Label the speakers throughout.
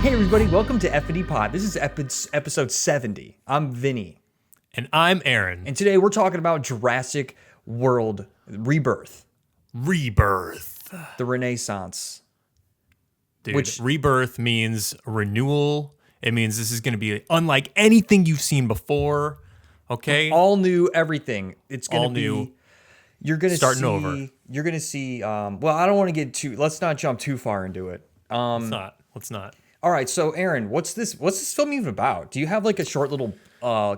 Speaker 1: Hey everybody, welcome to FND Pod. This is episode 70. I'm Vinny.
Speaker 2: And I'm Aaron.
Speaker 1: And today we're talking about Jurassic World Rebirth. The Renaissance.
Speaker 2: Dude, rebirth means renewal. It means this is going to be unlike anything you've seen before. Okay?
Speaker 1: All new everything. It's going to be
Speaker 2: new.
Speaker 1: You're going to
Speaker 2: Starting
Speaker 1: see
Speaker 2: over.
Speaker 1: You're going to see well, I don't want to get too let's not jump too far into it.
Speaker 2: Let's not.
Speaker 1: All right, so Aaron, what's this film even about? Do you have like a short little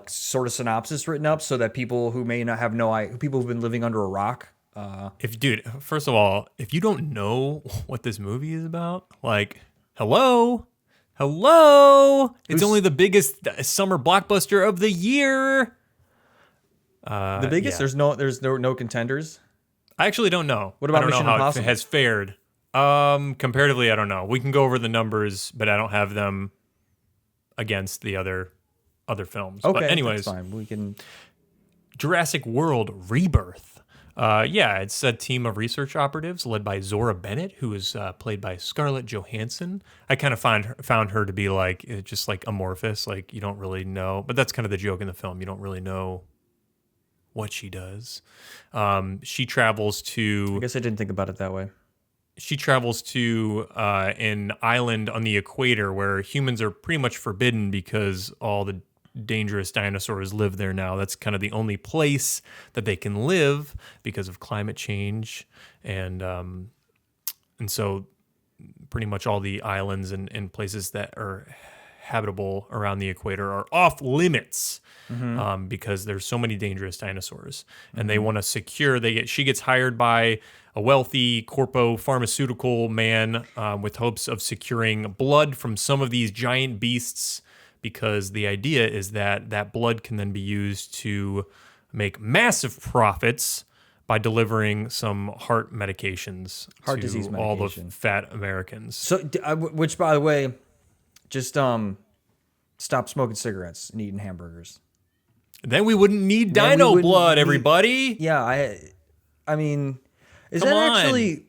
Speaker 1: sort of synopsis written up so that people who may not have no idea, people who've been living under a rock?
Speaker 2: First of all, if you don't know what this movie is about, like, hello, it's only the biggest summer blockbuster of the year.
Speaker 1: The biggest?
Speaker 2: Yeah.
Speaker 1: There's no contenders.
Speaker 2: I actually don't know.
Speaker 1: What about
Speaker 2: I don't
Speaker 1: Mission
Speaker 2: know how
Speaker 1: Impossible?
Speaker 2: it has fared. Comparatively, I don't know. We can go over the numbers, but I don't have them against the other films.
Speaker 1: Okay,
Speaker 2: but anyways,
Speaker 1: that's fine. We can.
Speaker 2: Jurassic World Rebirth. It's a team of research operatives led by Zora Bennett, who is played by Scarlett Johansson. I kind of found her to be like just like amorphous, like you don't really know. But that's kind of the joke in the film. You don't really know what she does. She travels to.
Speaker 1: I guess I didn't think about it that way.
Speaker 2: She travels to an island on the equator where humans are pretty much forbidden because all the dangerous dinosaurs live there now. That's kind of the only place that they can live because of climate change. And so pretty much all the islands and places that are habitable around the equator are off limits because there's so many dangerous dinosaurs. And they want to secure, she gets hired by a wealthy pharmaceutical man with hopes of securing blood from some of these giant beasts, because the idea is that blood can then be used to make massive profits by delivering some heart medications to
Speaker 1: disease
Speaker 2: all the
Speaker 1: medication.
Speaker 2: fat Americans.
Speaker 1: So, which by the way, just stop smoking cigarettes and eating hamburgers.
Speaker 2: Then we wouldn't need
Speaker 1: Then
Speaker 2: dino
Speaker 1: we wouldn't
Speaker 2: blood,
Speaker 1: need-
Speaker 2: everybody.
Speaker 1: Yeah, I mean, is
Speaker 2: Come
Speaker 1: that
Speaker 2: on.
Speaker 1: actually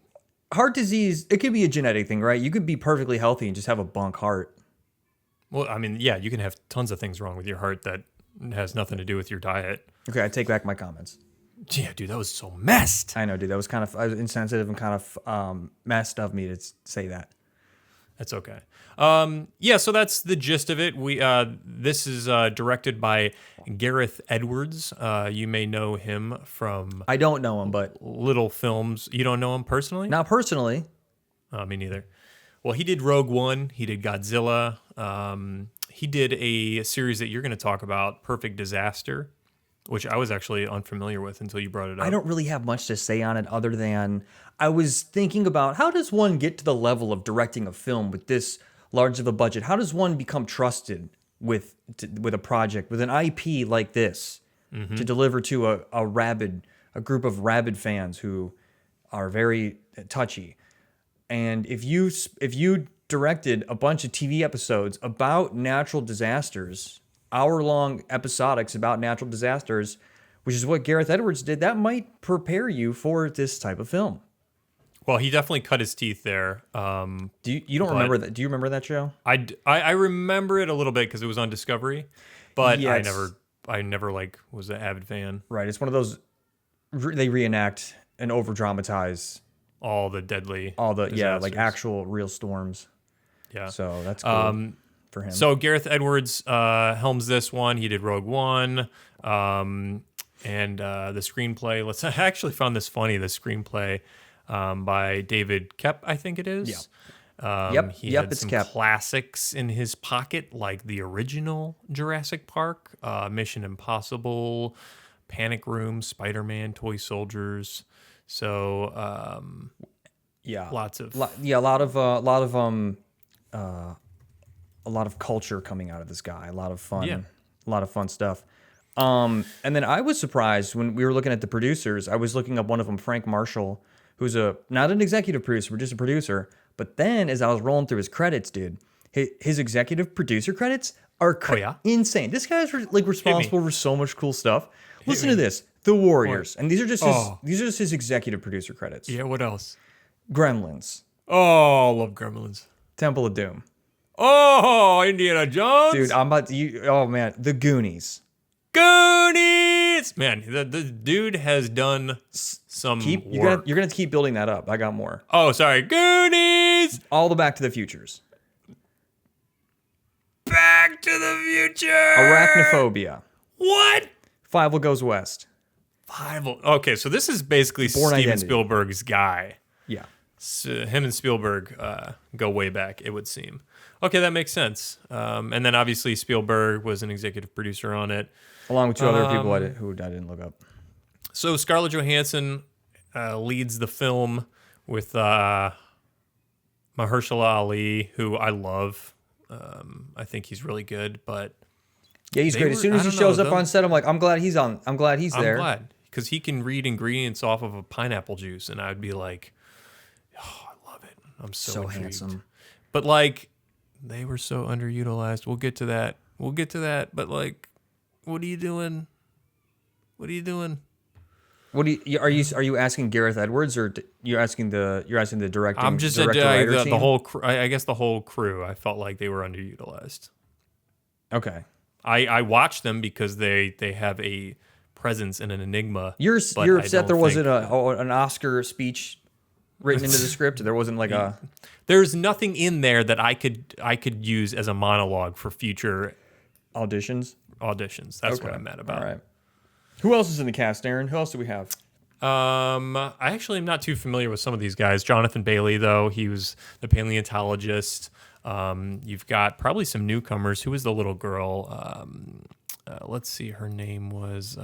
Speaker 1: heart disease? It could be a genetic thing, right? You could be perfectly healthy and just have a bunk heart.
Speaker 2: Well, I mean, yeah, you can have tons of things wrong with your heart that has nothing to do with your diet.
Speaker 1: Okay, I take back my comments.
Speaker 2: Yeah, dude, that was so messed.
Speaker 1: I know, dude. That was kind of insensitive and kind of messed of me to say that.
Speaker 2: That's okay. So that's the gist of it. This is directed by Gareth Edwards. You may know him from
Speaker 1: I don't know him, but
Speaker 2: little films. You don't know him personally?
Speaker 1: not personally.
Speaker 2: Me neither. Well, he did Rogue One. He did Godzilla. He did a series that you're going to talk about, Perfect Disaster, which I was actually unfamiliar with until you brought it up.
Speaker 1: I don't really have much to say on it other than I was thinking about how does one get to the level of directing a film with this large of a budget? How does one become trusted with a project, with an IP like this, to deliver to a group of rabid fans who are very touchy? And if you directed a bunch of TV episodes about natural disasters, hour-long episodics about natural disasters, which is what Gareth Edwards did, that might prepare you for this type of film.
Speaker 2: Well, he definitely cut his teeth there.
Speaker 1: You don't remember that? Do you remember that show?
Speaker 2: I remember it a little bit because it was on Discovery, but
Speaker 1: Yeah,
Speaker 2: I never like was an avid fan.
Speaker 1: Right. It's one of those they reenact and over dramatize
Speaker 2: All the deadly,
Speaker 1: like
Speaker 2: disasters.
Speaker 1: actual real storms.
Speaker 2: Yeah.
Speaker 1: So that's cool for him.
Speaker 2: So Gareth Edwards helms this one. He did Rogue One, and the screenplay. I actually found this funny. The screenplay by David Koepp, I think it is.
Speaker 1: Yeah.
Speaker 2: He had
Speaker 1: It's
Speaker 2: some
Speaker 1: Koepp.
Speaker 2: classics in his pocket, like the original Jurassic Park, Mission Impossible, Panic Room, Spider-Man, Toy Soldiers. So lots of
Speaker 1: a lot of culture coming out of this guy. A lot of fun stuff. And then I was surprised when we were looking at the producers. I was looking up one of them, Frank Marshall, who's not an executive producer, but just a producer. But then as I was rolling through his credits, dude, his executive producer credits are insane. This guy's responsible for so much cool stuff. Listen to this. The Warriors. And these are just his executive producer credits.
Speaker 2: Yeah, what else?
Speaker 1: Gremlins.
Speaker 2: Oh, love Gremlins.
Speaker 1: Temple of Doom.
Speaker 2: Oh, Indiana Jones.
Speaker 1: Dude, I'm about to. Oh man, The Goonies.
Speaker 2: Goonies. Man, the dude has done some work.
Speaker 1: You're gonna keep building that up. I got more.
Speaker 2: Oh, sorry. Goonies.
Speaker 1: All the Back to the Futures.
Speaker 2: Back to the Future.
Speaker 1: Arachnophobia.
Speaker 2: What?
Speaker 1: Fievel Goes West.
Speaker 2: Okay, so this is basically
Speaker 1: Born
Speaker 2: Steven
Speaker 1: Identity.
Speaker 2: Spielberg's guy.
Speaker 1: Yeah.
Speaker 2: So him and Spielberg go way back, it would seem. Okay, that makes sense. And then obviously Spielberg was an executive producer on it.
Speaker 1: Along with two other people who I didn't look up.
Speaker 2: So Scarlett Johansson leads the film with Mahershala Ali, who I love. I think he's really good, but
Speaker 1: Yeah, he's great. As soon as he shows up on set, I'm like, I'm glad he's there.
Speaker 2: I'm glad because he can read ingredients off of a pineapple juice, and I'd be like, oh, I love it. I'm so intrigued.
Speaker 1: Handsome.
Speaker 2: But like, they were so underutilized. We'll get to that. But like, what are you doing? What are
Speaker 1: you asking Gareth Edwards or you're asking the directing?
Speaker 2: I'm just
Speaker 1: the
Speaker 2: whole I guess the whole crew. I felt like they were underutilized.
Speaker 1: Okay.
Speaker 2: I watched them because they have a presence and an enigma.
Speaker 1: You're upset there wasn't an Oscar speech written into the script? There wasn't like a...
Speaker 2: There's nothing in there that I could use as a monologue for future
Speaker 1: auditions.
Speaker 2: That's what I'm mad about.
Speaker 1: All right. Who else is in the cast, Aaron? Who else do we have?
Speaker 2: I actually am not too familiar with some of these guys. Jonathan Bailey, though, he was the paleontologist. You've got probably some newcomers. Who was the little girl? Let's see. Her name was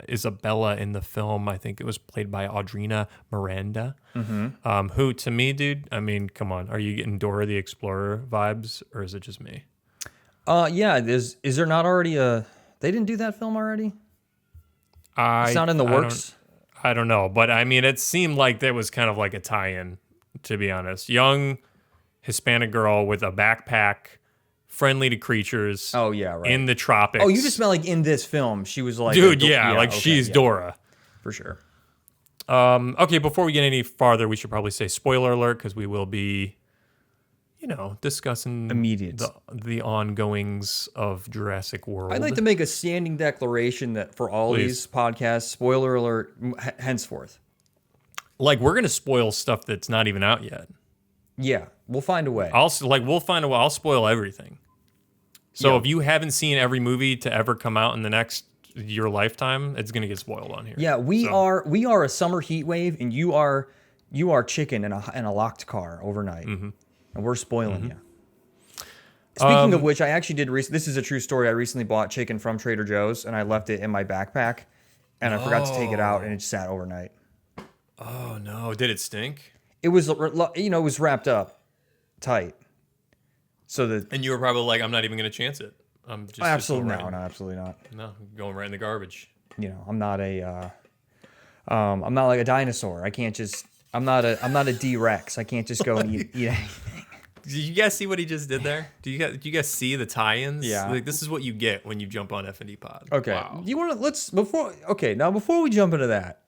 Speaker 2: Isabella in the film. I think it was played by Audrina Miranda. Mm-hmm. Who, to me, dude, I mean, come on. Are you getting Dora the Explorer vibes, or is it just me?
Speaker 1: Yeah. Is there not already a... They didn't do that film already? It's not in the works?
Speaker 2: I don't know. But, I mean, it seemed like there was kind of like a tie-in, to be honest. Young Hispanic girl with a backpack, friendly to creatures.
Speaker 1: Oh, yeah, right.
Speaker 2: In the tropics.
Speaker 1: Oh, you just meant like in this film, she was like...
Speaker 2: Dude, she's Dora.
Speaker 1: For sure.
Speaker 2: Okay, before we get any farther, we should probably say spoiler alert, because we will be, discussing the ongoings of Jurassic World.
Speaker 1: I'd like to make a standing declaration that for all these podcasts, spoiler alert, henceforth.
Speaker 2: Like, we're going to spoil stuff that's not even out yet.
Speaker 1: Yeah, we'll find a way.
Speaker 2: We'll find a way. I'll spoil everything. So if you haven't seen every movie to ever come out in the next your lifetime, it's gonna get spoiled on here.
Speaker 1: Yeah, we are a summer heat wave, and you are chicken in a locked car overnight, and we're spoiling you. Speaking of which, I actually did. This is a true story. I recently bought chicken from Trader Joe's, and I left it in my backpack, and I forgot to take it out, and it just sat overnight.
Speaker 2: Oh no! Did it stink?
Speaker 1: It was, it was wrapped up tight.
Speaker 2: And you were probably like, I'm not even going to chance it. I'm just
Speaker 1: absolutely not.
Speaker 2: No, going right in the garbage.
Speaker 1: I'm not I'm not like a dinosaur. I can't just. I'm not a D-Rex. I can't just go and eat anything.
Speaker 2: Did you guys see what he just did there? Do you guys see the tie-ins?
Speaker 1: Yeah.
Speaker 2: Like, this is what you get when you jump on FND Pod.
Speaker 1: Okay.
Speaker 2: Wow.
Speaker 1: You want to now before we jump into that,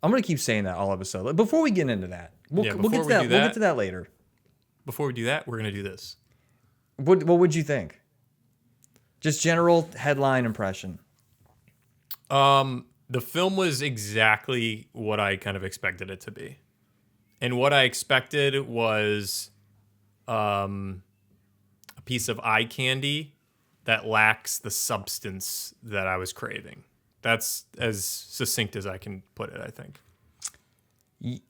Speaker 1: I'm gonna keep saying that all episode. Before we get into that, we'll get to that. We'll get to that later.
Speaker 2: Before we do that, we're gonna do this.
Speaker 1: What would you think? Just general headline impression.
Speaker 2: The film was exactly what I kind of expected it to be. And what I expected was a piece of eye candy that lacks the substance that I was craving. That's as succinct as I can put it, I think.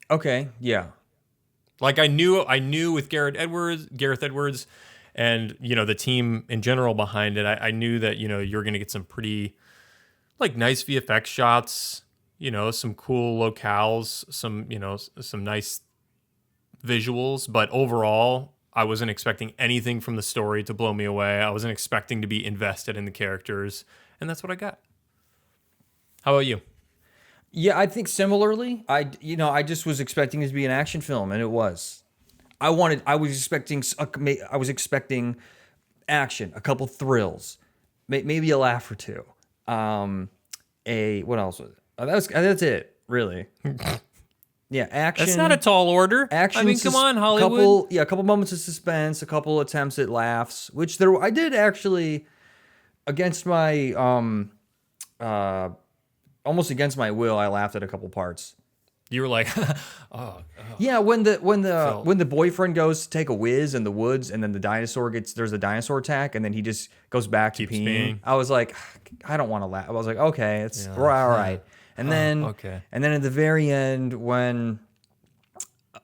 Speaker 1: Okay, yeah.
Speaker 2: Like I knew with Gareth Edwards and, the team in general behind it, I knew that, you're going to get some pretty nice VFX shots, some cool locales, some nice visuals, but overall, I wasn't expecting anything from the story to blow me away. I wasn't expecting to be invested in the characters, and that's what I got. How about you?
Speaker 1: Yeah, I think similarly. I just was expecting it to be an action film, and it was. I was expecting action, a couple thrills, maybe a laugh or two. What else was it? That's it, really. Yeah, action.
Speaker 2: That's not a tall order.
Speaker 1: Action.
Speaker 2: I mean, come on, Hollywood.
Speaker 1: A couple moments of suspense, a couple attempts at laughs, which I did actually against my almost against my will. I laughed at a couple parts.
Speaker 2: You were like, oh.
Speaker 1: Yeah, when the boyfriend goes to take a whiz in the woods, and then there's a dinosaur attack, and then he just goes back to peeing. I was like, I don't want to laugh. I was like, okay, it's all right. And then and then at the very end, when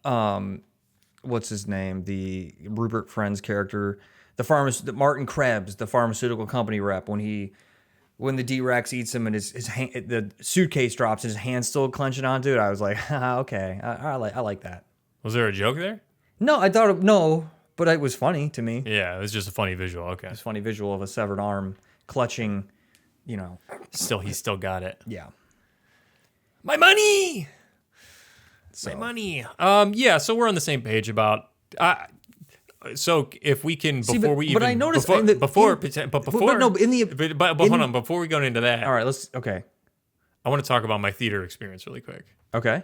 Speaker 1: what's his name, the Rupert Friend's character, Martin Krebs, the pharmaceutical company rep, when the D-Rex eats him and the suitcase drops and his hand's still clenching onto it, I was like, okay, I like that.
Speaker 2: Was there a joke there?
Speaker 1: No, but it was funny to me.
Speaker 2: Yeah, it was just a funny visual. Okay.
Speaker 1: It's a funny visual of a severed arm clutching, He
Speaker 2: still got it.
Speaker 1: Yeah.
Speaker 2: My money! My money. Yeah, so we're on the same page about... So if we can, before I noticed before we go into that.
Speaker 1: All right, okay.
Speaker 2: I want to talk about my theater experience really quick.
Speaker 1: Okay.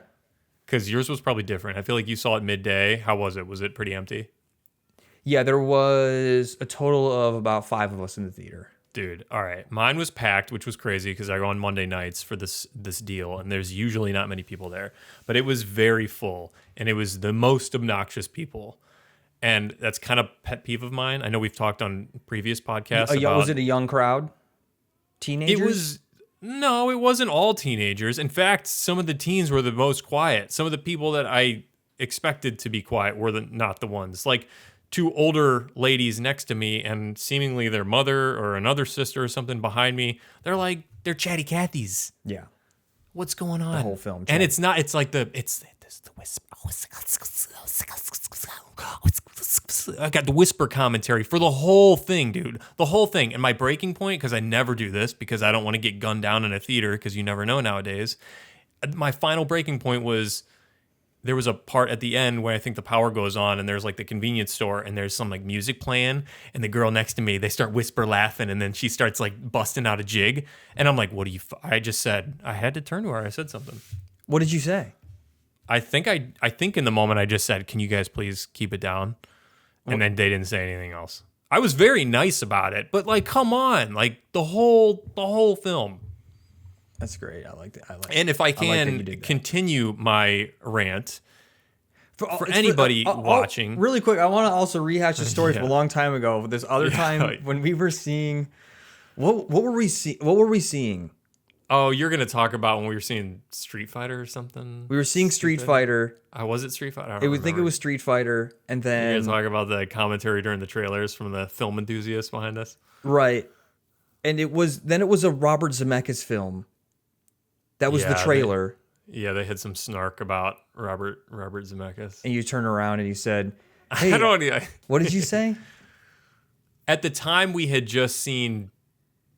Speaker 2: Because yours was probably different. I feel like you saw it midday. How was it? Was it pretty empty?
Speaker 1: Yeah, there was a total of about 5 of us in the theater.
Speaker 2: Dude, all right. Mine was packed, which was crazy because I go on Monday nights for this deal, and there's usually not many people there. But it was very full, and it was the most obnoxious people. And that's kind of pet peeve of mine. I know we've talked on previous podcasts about...
Speaker 1: Was it a young crowd? Teenagers?
Speaker 2: It wasn't all teenagers. In fact, some of the teens were the most quiet. Some of the people that I expected to be quiet were not the ones. Like 2 older ladies next to me and seemingly their mother or another sister or something behind me. They're chatty Cathys.
Speaker 1: Yeah.
Speaker 2: What's going on?
Speaker 1: The whole film.
Speaker 2: And it's the whisper. I got the whisper commentary for the whole thing, dude. The whole thing. And my breaking point, because I never do this because I don't want to get gunned down in a theater because you never know nowadays. My final breaking point was there was a part at the end where I think the power goes on and there's like the convenience store and there's some like music playing and the girl next to me, they start whisper laughing and then she starts like busting out a jig. And I'm like, I just said, I had to turn to her. I said something.
Speaker 1: What did you say?
Speaker 2: I think in the moment I just said, can you guys please keep it down? And then they didn't say anything else. I was very nice about it, but like, come on, like the whole film.
Speaker 1: That's great. I like that.
Speaker 2: And if I can continue my rant for anybody watching,
Speaker 1: really quick, I want to also rehash the story from a long time ago. This other time when we were seeing, what were we seeing?
Speaker 2: Oh, you're going to talk about when we were seeing Street Fighter or something?
Speaker 1: We were seeing Street Fighter.
Speaker 2: Was it Street Fighter?
Speaker 1: I think it was Street Fighter. And then...
Speaker 2: You're going to talk about the commentary during the trailers from the film enthusiasts behind us?
Speaker 1: Right. And it was a Robert Zemeckis film. That was the trailer.
Speaker 2: They had some snark about Robert Zemeckis.
Speaker 1: And you turned around and you said, hey, what did you say?
Speaker 2: At the time, we had just seen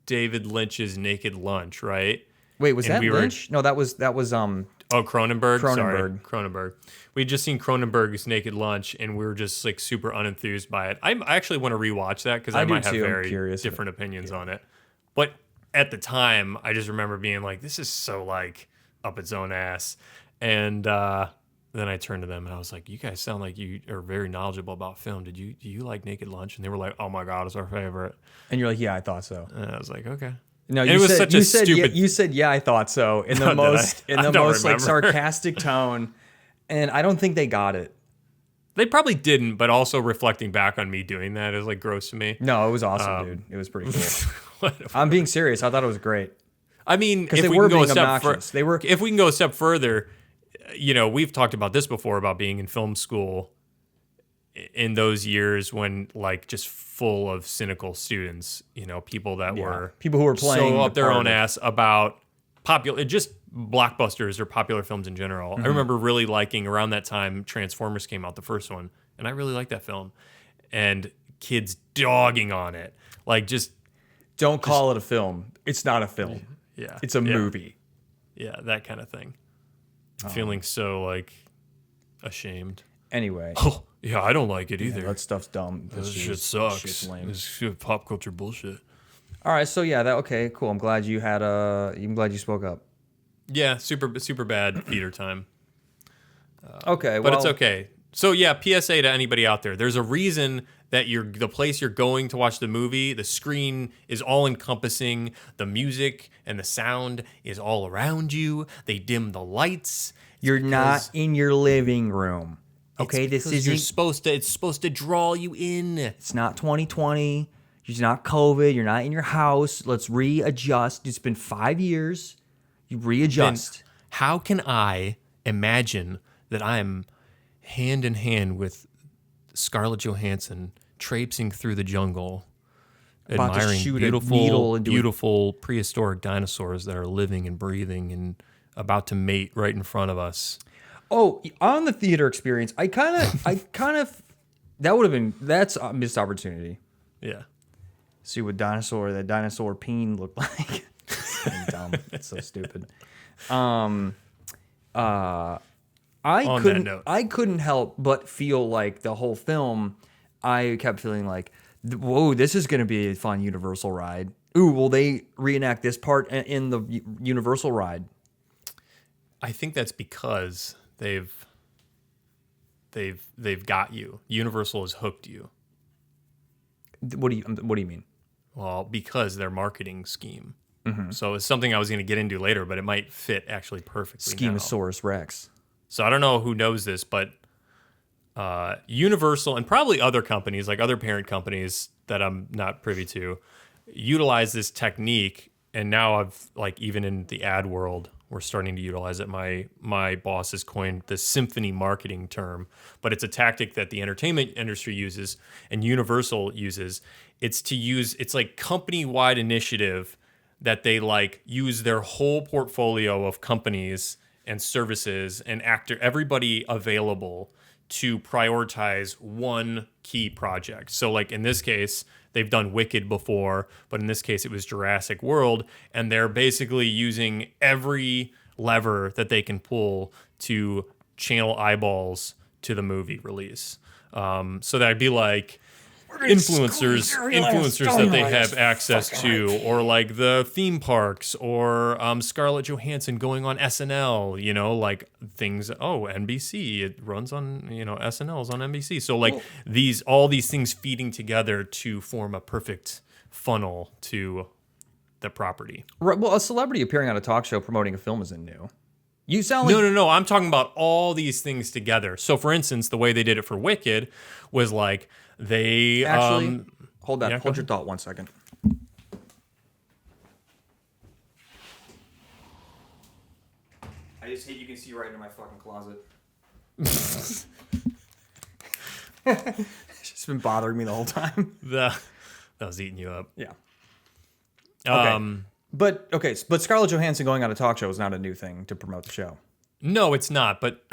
Speaker 2: David Lynch's Naked Lunch, right?
Speaker 1: Wait, was that Lynch? No, that was
Speaker 2: Cronenberg. Sorry,
Speaker 1: Cronenberg.
Speaker 2: We'd just seen Cronenberg's Naked Lunch, and we were just like super unenthused by it. I actually want to rewatch that because I might have very different opinions on it. But at the time, I just remember being like, "This is so like up its own ass," and then I turned to them and I was like, "You guys sound like you are very knowledgeable about film. Do you like Naked Lunch?" And they were like, "Oh my god, it's our favorite."
Speaker 1: And you're like, "Yeah, I thought so."
Speaker 2: And I was like, "Okay."
Speaker 1: No, you said, "Yeah, I thought so," in the most like sarcastic tone, and I don't think they got it.
Speaker 2: They probably didn't, but also reflecting back on me doing that is like gross to me.
Speaker 1: No, it was awesome, dude. It was pretty cool. I'm being serious. I thought it was great.
Speaker 2: I mean, if we can go a step further, we've talked about this before about being in film school in those years when like just full of cynical students, people who were playing so up their own ass about just blockbusters or popular films in general. Mm-hmm. I remember really liking around that time Transformers came out, the first one, and I really liked that film. And kids dogging on it. Like
Speaker 1: don't call it a film. It's not a film.
Speaker 2: Yeah.
Speaker 1: It's a movie.
Speaker 2: Yeah, that kind of thing. Feeling so like ashamed.
Speaker 1: Anyway.
Speaker 2: Oh, yeah, I don't like it either.
Speaker 1: That stuff's dumb.
Speaker 2: This shit sucks.
Speaker 1: Shit's lame.
Speaker 2: This is pop culture bullshit.
Speaker 1: All right, so yeah, okay, cool. I'm glad you spoke up.
Speaker 2: Yeah, super bad theater time.
Speaker 1: Okay,
Speaker 2: But it's okay. So yeah, PSA to anybody out there. There's a reason that the place you're going to watch the movie, the screen is all encompassing. The music and the sound is all around you. They dim the lights.
Speaker 1: You're not in your living room. Okay, this isn't.
Speaker 2: It's supposed to draw you in.
Speaker 1: It's not 2020. It's not COVID. You're not in your house. Let's readjust. It's been 5 years. You readjust.
Speaker 2: Then how can I imagine that I'm hand in hand with Scarlett Johansson traipsing through the jungle,
Speaker 1: About to
Speaker 2: admiring
Speaker 1: shoot a needle into
Speaker 2: beautiful prehistoric dinosaurs that are living and breathing and about to mate right in front of us?
Speaker 1: Oh, on the theater experience, I kind of, that's a missed opportunity.
Speaker 2: Yeah.
Speaker 1: See what that dinosaur peen looked like. It's dumb. It's so stupid. I couldn't help but feel like the whole film, I kept feeling like, whoa, this is going to be a fun Universal ride. Ooh, will they reenact this part in the Universal ride?
Speaker 2: I think that's because they've got you. Universal has hooked you.
Speaker 1: What do you mean?
Speaker 2: Well, because their marketing scheme. Mm-hmm. So it's something I was going to get into later, but it might fit actually perfectly.
Speaker 1: Schemosaurus Rex.
Speaker 2: So I don't know who knows this, but Universal and probably other companies, like other parent companies that I'm not privy to, utilize this technique. And now I've even in the ad world, we're starting to utilize it. My boss has coined the symphony marketing term, but it's a tactic that the entertainment industry uses and Universal uses. It's like company-wide initiative that they use their whole portfolio of companies and services and everybody available to prioritize one key project. So in this case, they've done Wicked before, but in this case it was Jurassic World, and they're basically using every lever that they can pull to channel eyeballs to the movie release. So that'd be influencers that they have access to, or the theme parks, or Scarlett Johansson going on SNL, things. NBC, it runs on, SNL's on NBC. So all these things feeding together to form a perfect funnel to the property.
Speaker 1: Right. Well, a celebrity appearing on a talk show promoting a film isn't new. You sound like...
Speaker 2: No. I'm talking about all these things together. So for instance, the way they did it for Wicked was they
Speaker 1: actually hold that. Hold your thought 1 second. I just hate you can see right into my fucking closet. It's just been bothering me the whole time.
Speaker 2: That was eating you up.
Speaker 1: Yeah. Okay. But Scarlett Johansson going on a talk show is not a new thing to promote the show.
Speaker 2: No, it's not. But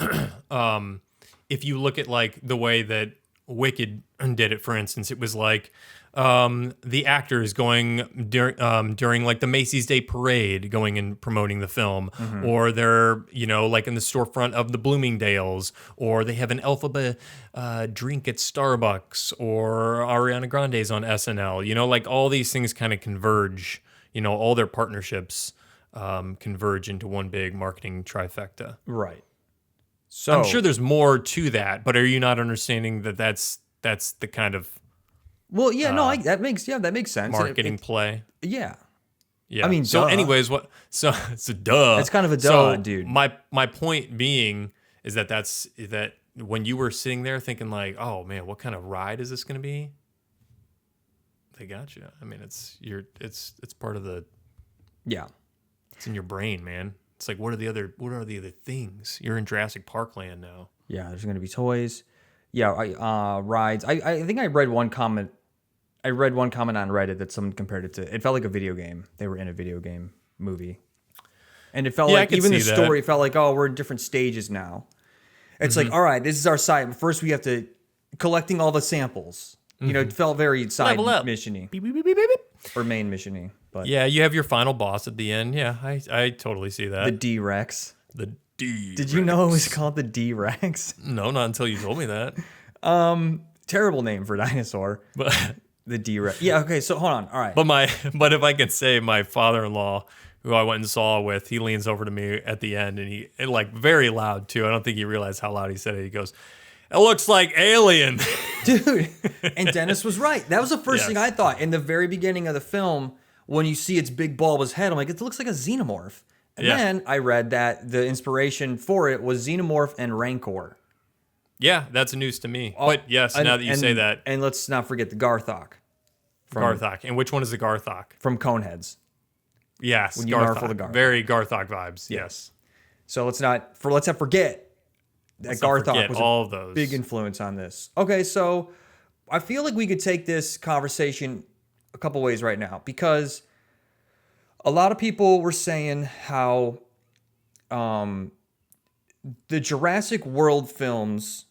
Speaker 2: if you look at the way that Wicked did it, for instance, it was the actors going during the Macy's Day Parade, going and promoting the film, mm-hmm. or they're in the storefront of the Bloomingdale's, or they have an Elphaba drink at Starbucks, or Ariana Grande's on SNL. All these things kind of converge. All their partnerships converge into one big marketing trifecta.
Speaker 1: Right. So
Speaker 2: I'm sure there's more to that, but are you not understanding that that's the kind of
Speaker 1: that makes sense.
Speaker 2: Marketing play.
Speaker 1: Yeah.
Speaker 2: Yeah.
Speaker 1: I mean,
Speaker 2: so
Speaker 1: duh.
Speaker 2: Anyways, so duh.
Speaker 1: It's kind of a duh, dude.
Speaker 2: My point being is that when you were sitting there thinking oh man, what kind of ride is this going to be? They got you. I mean, it's part of the.
Speaker 1: Yeah.
Speaker 2: It's in your brain, man. It's what are the other things? You're in Jurassic Park land now.
Speaker 1: Yeah, there's going to be toys. Yeah, rides. I think I read one comment. I read one comment on Reddit that someone compared it to. It felt like a video game. They were in a video game movie, and it felt even the story felt we're in different stages now. It's mm-hmm. all right, this is our site. But first, we have to collecting all the samples. Mm-hmm. It felt very side mission-y.
Speaker 2: Beep, beep, beep, beep, beep.
Speaker 1: Or main mission-y. But
Speaker 2: yeah, you have your final boss at the end. Yeah, I totally see that.
Speaker 1: The D-Rex.
Speaker 2: The D-Rex.
Speaker 1: Did you know it was called the D-Rex?
Speaker 2: No, not until you told me that.
Speaker 1: Terrible name for a dinosaur.
Speaker 2: But
Speaker 1: the D-Rex. Yeah, okay, so hold on. All right.
Speaker 2: But if I can say, my father-in-law who I went and saw with, he leans over to me at the end and like very loud too. I don't think he realized how loud he said it. He goes, "It looks like Alien."
Speaker 1: Dude. And Dennis was right. That was the first thing
Speaker 2: Yes.
Speaker 1: I thought in the very beginning of the film when you see its big bulbous head. I'm like, it looks like a xenomorph. And
Speaker 2: Yeah.
Speaker 1: then I read that the inspiration for it was xenomorph and rancor.
Speaker 2: Yeah, that's news to me. But yes, now that you say that,
Speaker 1: And let's not forget the Garthok
Speaker 2: Garthok. And which one is the Garthok?
Speaker 1: from Coneheads.
Speaker 2: Yes,
Speaker 1: When you marvel the
Speaker 2: Garthok.
Speaker 1: Garthok.
Speaker 2: Very Garthok vibes. Yes.
Speaker 1: So let's not forget that
Speaker 2: Let's not
Speaker 1: Garthok
Speaker 2: forget
Speaker 1: was
Speaker 2: all
Speaker 1: a
Speaker 2: of those.
Speaker 1: big influence on this. Okay, so I feel like we could take this conversation a couple ways right now, because a lot of people were saying how the Jurassic World films.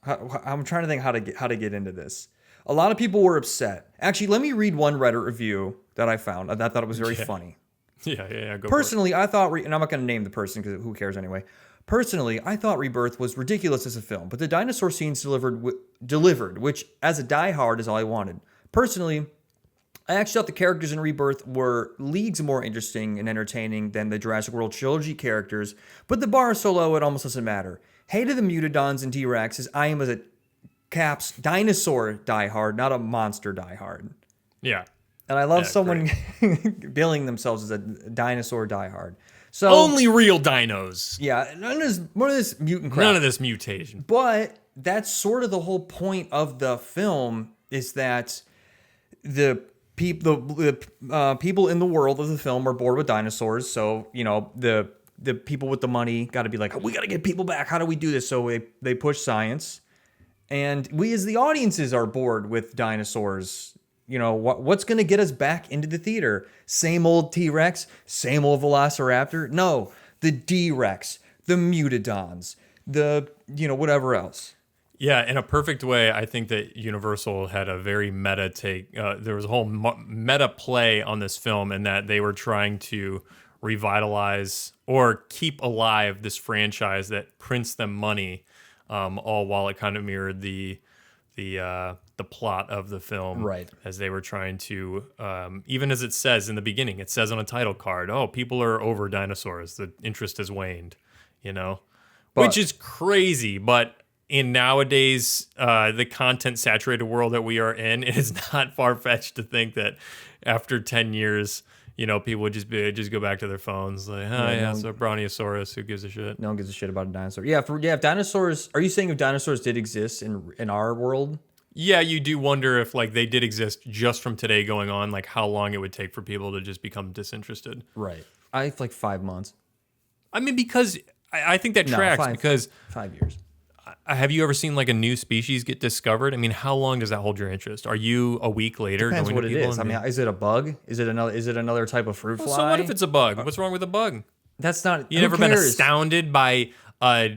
Speaker 1: I'm trying to think how to get into this. A lot of people were upset. Actually, let me read one Reddit review that I found. I thought it was very funny.
Speaker 2: Yeah, go
Speaker 1: Personally, I thought, and I'm not going to name the person because who cares anyway. Personally, I thought Rebirth was ridiculous as a film, but the dinosaur scenes delivered, which as a diehard is all I wanted. Personally, I actually thought the characters in Rebirth were leagues more interesting and entertaining than the Jurassic World trilogy characters, but the bar is so low it almost doesn't matter. Hated the Mutodons and T-Rexes. I am as a Caps dinosaur diehard, not a monster diehard.
Speaker 2: Yeah.
Speaker 1: And I love
Speaker 2: Yeah,
Speaker 1: someone billing themselves as a dinosaur diehard. So
Speaker 2: Only real dinos.
Speaker 1: yeah, none of this mutant crap.
Speaker 2: None of this mutation.
Speaker 1: But that's sort of the whole point of the film, is that the people in the world of the film are bored with dinosaurs. So, you know, the people with the money got to be like, we got to get people back. How do we do this? So they push science. And we as the audiences are bored with dinosaurs. You know, what's going to get us back into the theater? Same old T-Rex, same old Velociraptor? No, the D-Rex, the Mutodons, whatever else.
Speaker 2: Yeah, in a perfect way, I think that Universal had a very meta take. There was a whole meta play on this film, in that they were trying to revitalize or keep alive this franchise that prints them money, all while it kind of mirrored the plot of the film,
Speaker 1: Right.
Speaker 2: as they were trying to, even as it says in the beginning, it says on a title card, "Oh, people are over dinosaurs. The interest has waned," which is crazy. But in nowadays, the content saturated world that we are in, it is not far fetched to think that after 10 years, people would just go back to their phones like, it's a Brontosaurus. Who gives a shit?
Speaker 1: No one gives a shit about a dinosaur. Yeah, if dinosaurs, are you saying if dinosaurs did exist in our world?
Speaker 2: Yeah, you do wonder if like they did exist just from today going on, like how long it would take for people to just become disinterested.
Speaker 1: Right. I like 5 months.
Speaker 2: I mean, because I think that tracks, because
Speaker 1: 5 years.
Speaker 2: have you ever seen like a new species get discovered? I mean, how long does that hold your interest? Are you a week later?
Speaker 1: Depends
Speaker 2: going
Speaker 1: what
Speaker 2: to
Speaker 1: it
Speaker 2: people
Speaker 1: is. I
Speaker 2: and
Speaker 1: mean, is it a bug? Is it another type of fruit fly?
Speaker 2: so what if it's a bug? What's wrong with a bug?
Speaker 1: That's not.
Speaker 2: You
Speaker 1: who
Speaker 2: never been
Speaker 1: cares?
Speaker 2: astounded by a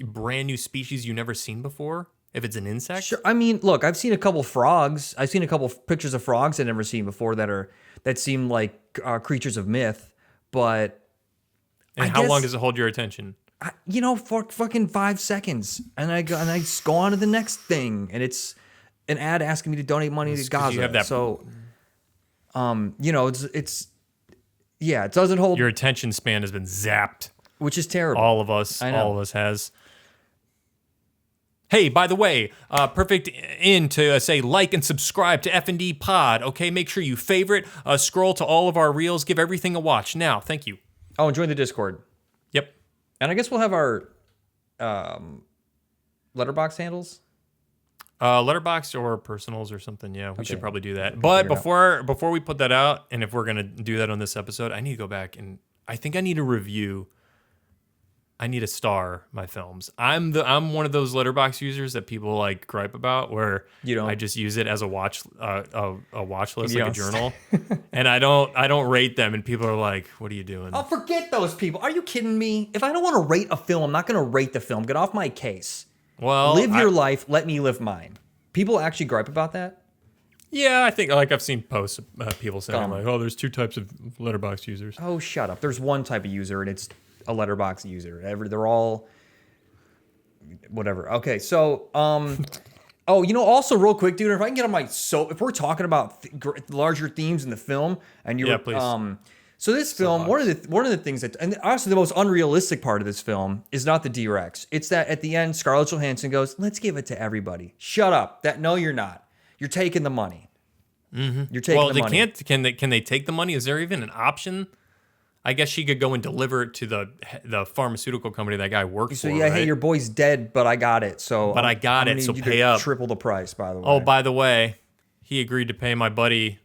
Speaker 2: brand new species you never seen before? If it's an insect?
Speaker 1: Sure. I mean, look, I've seen a couple frogs. I've seen a couple pictures of frogs I've never seen before that seem like creatures of myth. But
Speaker 2: And how long does it hold your attention?
Speaker 1: for fucking 5 seconds, and I go on to the next thing, and it's an ad asking me to donate money to
Speaker 2: 'cause
Speaker 1: Gaza.
Speaker 2: you have that-
Speaker 1: So, it doesn't hold,
Speaker 2: Your attention span has been zapped.
Speaker 1: which is terrible.
Speaker 2: All of us has. Hey, by the way, perfect in to say like and subscribe to FND Pod. Okay, make sure you favorite, scroll to all of our reels, give everything a watch. Now, thank you.
Speaker 1: Oh, and join the Discord,
Speaker 2: Yep.
Speaker 1: and I guess we'll have our Letterboxd handles.
Speaker 2: Letterboxd or personals or something. Yeah, we should probably do that.
Speaker 1: figure
Speaker 2: But
Speaker 1: it
Speaker 2: before we put that out, and if we're gonna do that on this episode, I need to go back and I think I need to review. I need to star my films. I'm one of those Letterboxd users that people like gripe about, where
Speaker 1: You don't.
Speaker 2: I just use it as a watch list,
Speaker 1: You
Speaker 2: like a
Speaker 1: don't.
Speaker 2: journal, and I don't rate them, and people are like, "What are you doing?"
Speaker 1: Oh, forget those people. Are you kidding me? If I don't want to rate a film, I'm not going to rate the film. Get off my case.
Speaker 2: Well,
Speaker 1: Live your life. Let me live mine. People actually gripe about that.
Speaker 2: Yeah, I think like I've seen posts of people saying
Speaker 1: Dumb.
Speaker 2: like, "Oh, there's two types of Letterboxd users."
Speaker 1: Oh, shut up. There's one type of user, and it's a Letterboxd user. They're all whatever. Okay, so also real quick, dude, if I can get on if we're talking about larger themes in the film, and
Speaker 2: Yeah, please.
Speaker 1: So this film, one of the things that, and honestly, the most unrealistic part of this film is not the D-Rex. It's that at the end, Scarlett Johansson goes, "Let's give it to everybody." Shut up. No, you're not. You're taking the money. You're taking the money.
Speaker 2: Can they take the money? Is there even an option? I guess she could go and deliver it to the pharmaceutical company that guy worked for.
Speaker 1: So yeah,
Speaker 2: right?
Speaker 1: hey, your boy's dead, but I got it. So
Speaker 2: I got it. So pay up.
Speaker 1: Triple the price, by the way.
Speaker 2: Oh, by the way, he agreed to pay my buddy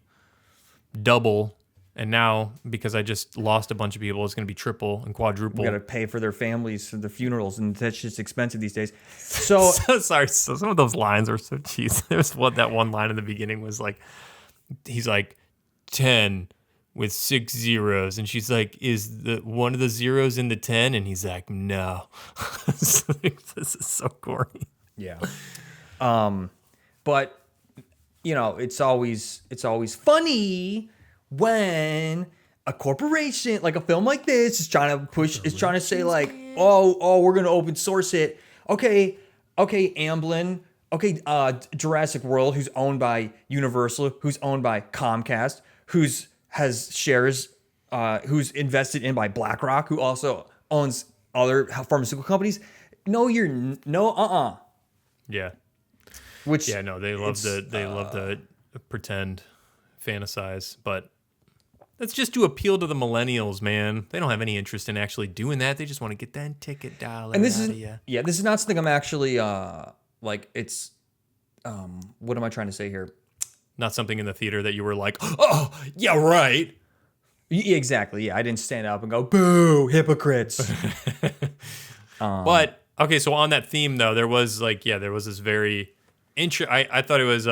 Speaker 2: double. And now, because I just lost a bunch of people, it's going to be triple and quadruple.
Speaker 1: We got to pay for their families for the funerals, and that's just expensive these days. So,
Speaker 2: sorry. So some of those lines are so cheesy. There's that one line in the beginning was like, he's like 10 with 6 zeros, and she's like, "Is the one of the zeros in the 10?" And he's like, "No." This is so corny.
Speaker 1: Yeah. But you know, it's always funny when a corporation, like a film like this, is trying to say like, oh, we're gonna open source it. Okay, Amblin. Okay, Jurassic World, who's owned by Universal, who's owned by Comcast, has shares, who's invested in by BlackRock, who also owns other pharmaceutical companies.
Speaker 2: Yeah.
Speaker 1: Which
Speaker 2: they love to pretend, fantasize, but that's just to appeal to the millennials, man. They don't have any interest in actually doing that. They just want to get that ticket dollar
Speaker 1: and this
Speaker 2: out
Speaker 1: is
Speaker 2: of you.
Speaker 1: Yeah, this is not something I'm actually like. It's what am I trying to say here?
Speaker 2: Not something in the theater that you were like, "Oh, yeah, right."
Speaker 1: Yeah, exactly. Yeah, I didn't stand up and go, "Boo, hypocrites."
Speaker 2: But okay, so on that theme though, there was this very I thought it was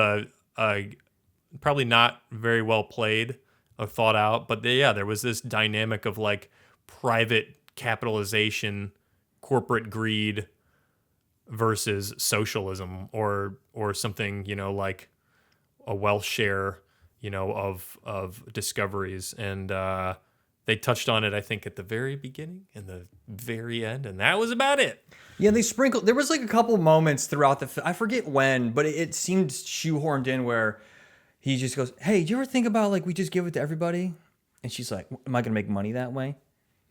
Speaker 2: probably not very well played or thought out, but there was this dynamic of like private capitalization, corporate greed versus socialism or something, like a wealth share, of discoveries. And they touched on it, I think, at the very beginning and the very end, and that was about it.
Speaker 1: Yeah, they sprinkled. There was like a couple moments throughout I forget when, but it seemed shoehorned in where he just goes, "Hey, do you ever think about like we just give it to everybody?" And she's like, "Am I gonna make money that way?"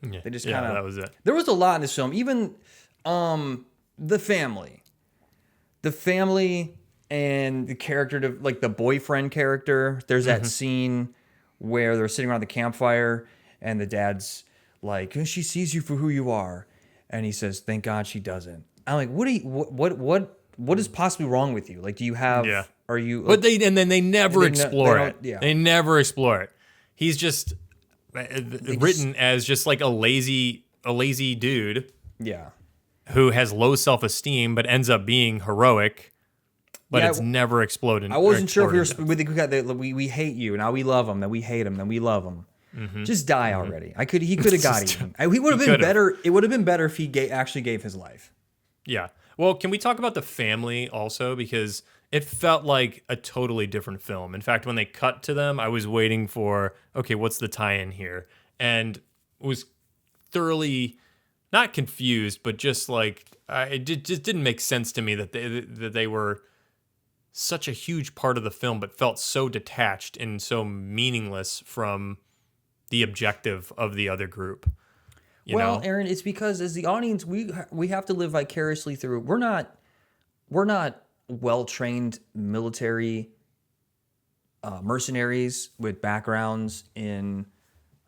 Speaker 2: Yeah,
Speaker 1: They just kind of.
Speaker 2: That was it.
Speaker 1: There was a lot in this film. Even the family and the character, like the boyfriend character. There's that scene where they're sitting around the campfire, and the dad's like, "She sees you for who you are," and he says, "Thank God she doesn't." I'm like, what is possibly wrong with you? Like, do you have?
Speaker 2: Yeah.
Speaker 1: Are you?
Speaker 2: But they never explore it.
Speaker 1: Yeah.
Speaker 2: They never explore it. He's just written as just like a lazy dude.
Speaker 1: Yeah.
Speaker 2: Who has low self-esteem but ends up being heroic, but it's never exploded.
Speaker 1: I wasn't sure if we hate you, now we love him, then we hate him, then we love him. Just die already. He could have got eaten. He would have been better. It would have been better if he actually gave his life.
Speaker 2: Yeah. Well, can we talk about the family also? Because it felt like a totally different film. In fact, when they cut to them, I was waiting for, okay, what's the tie-in here? And was thoroughly not confused, but just like it just didn't make sense to me that they were such a huge part of the film, but felt so detached and so meaningless from the objective of the other group. You know?
Speaker 1: Aaron, it's because as the audience, we have to live vicariously through. We're not well-trained military mercenaries with backgrounds in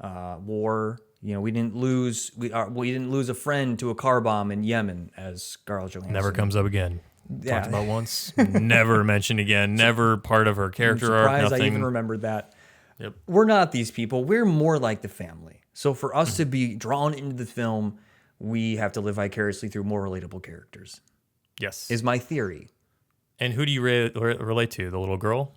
Speaker 1: war. We didn't lose a friend to a car bomb in Yemen, as Scarlett Johansson.
Speaker 2: Never comes up again. Yeah. Talked about once, never mentioned again. Never part of her character arc. Nothing.
Speaker 1: I even remembered that.
Speaker 2: Yep.
Speaker 1: We're not these people. We're more like the family. So for us to be drawn into the film, we have to live vicariously through more relatable characters.
Speaker 2: Yes,
Speaker 1: is my theory.
Speaker 2: And who do you relate to? The little girl?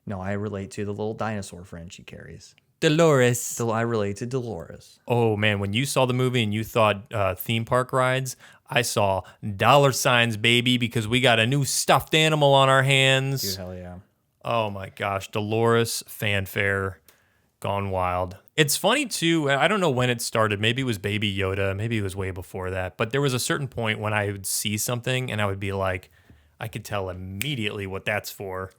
Speaker 1: No, I relate to the little dinosaur friend she carries.
Speaker 2: Dolores.
Speaker 1: I relate to Dolores.
Speaker 2: Oh, man. When you saw the movie and you thought theme park rides, I saw dollar signs, baby, because we got a new stuffed animal on our hands.
Speaker 1: Dude, hell yeah.
Speaker 2: Oh, my gosh. Dolores, fanfare, gone wild. It's funny, too. I don't know when it started. Maybe it was Baby Yoda. Maybe it was way before that. But there was a certain point when I would see something and I would be like, I could tell immediately what that's for.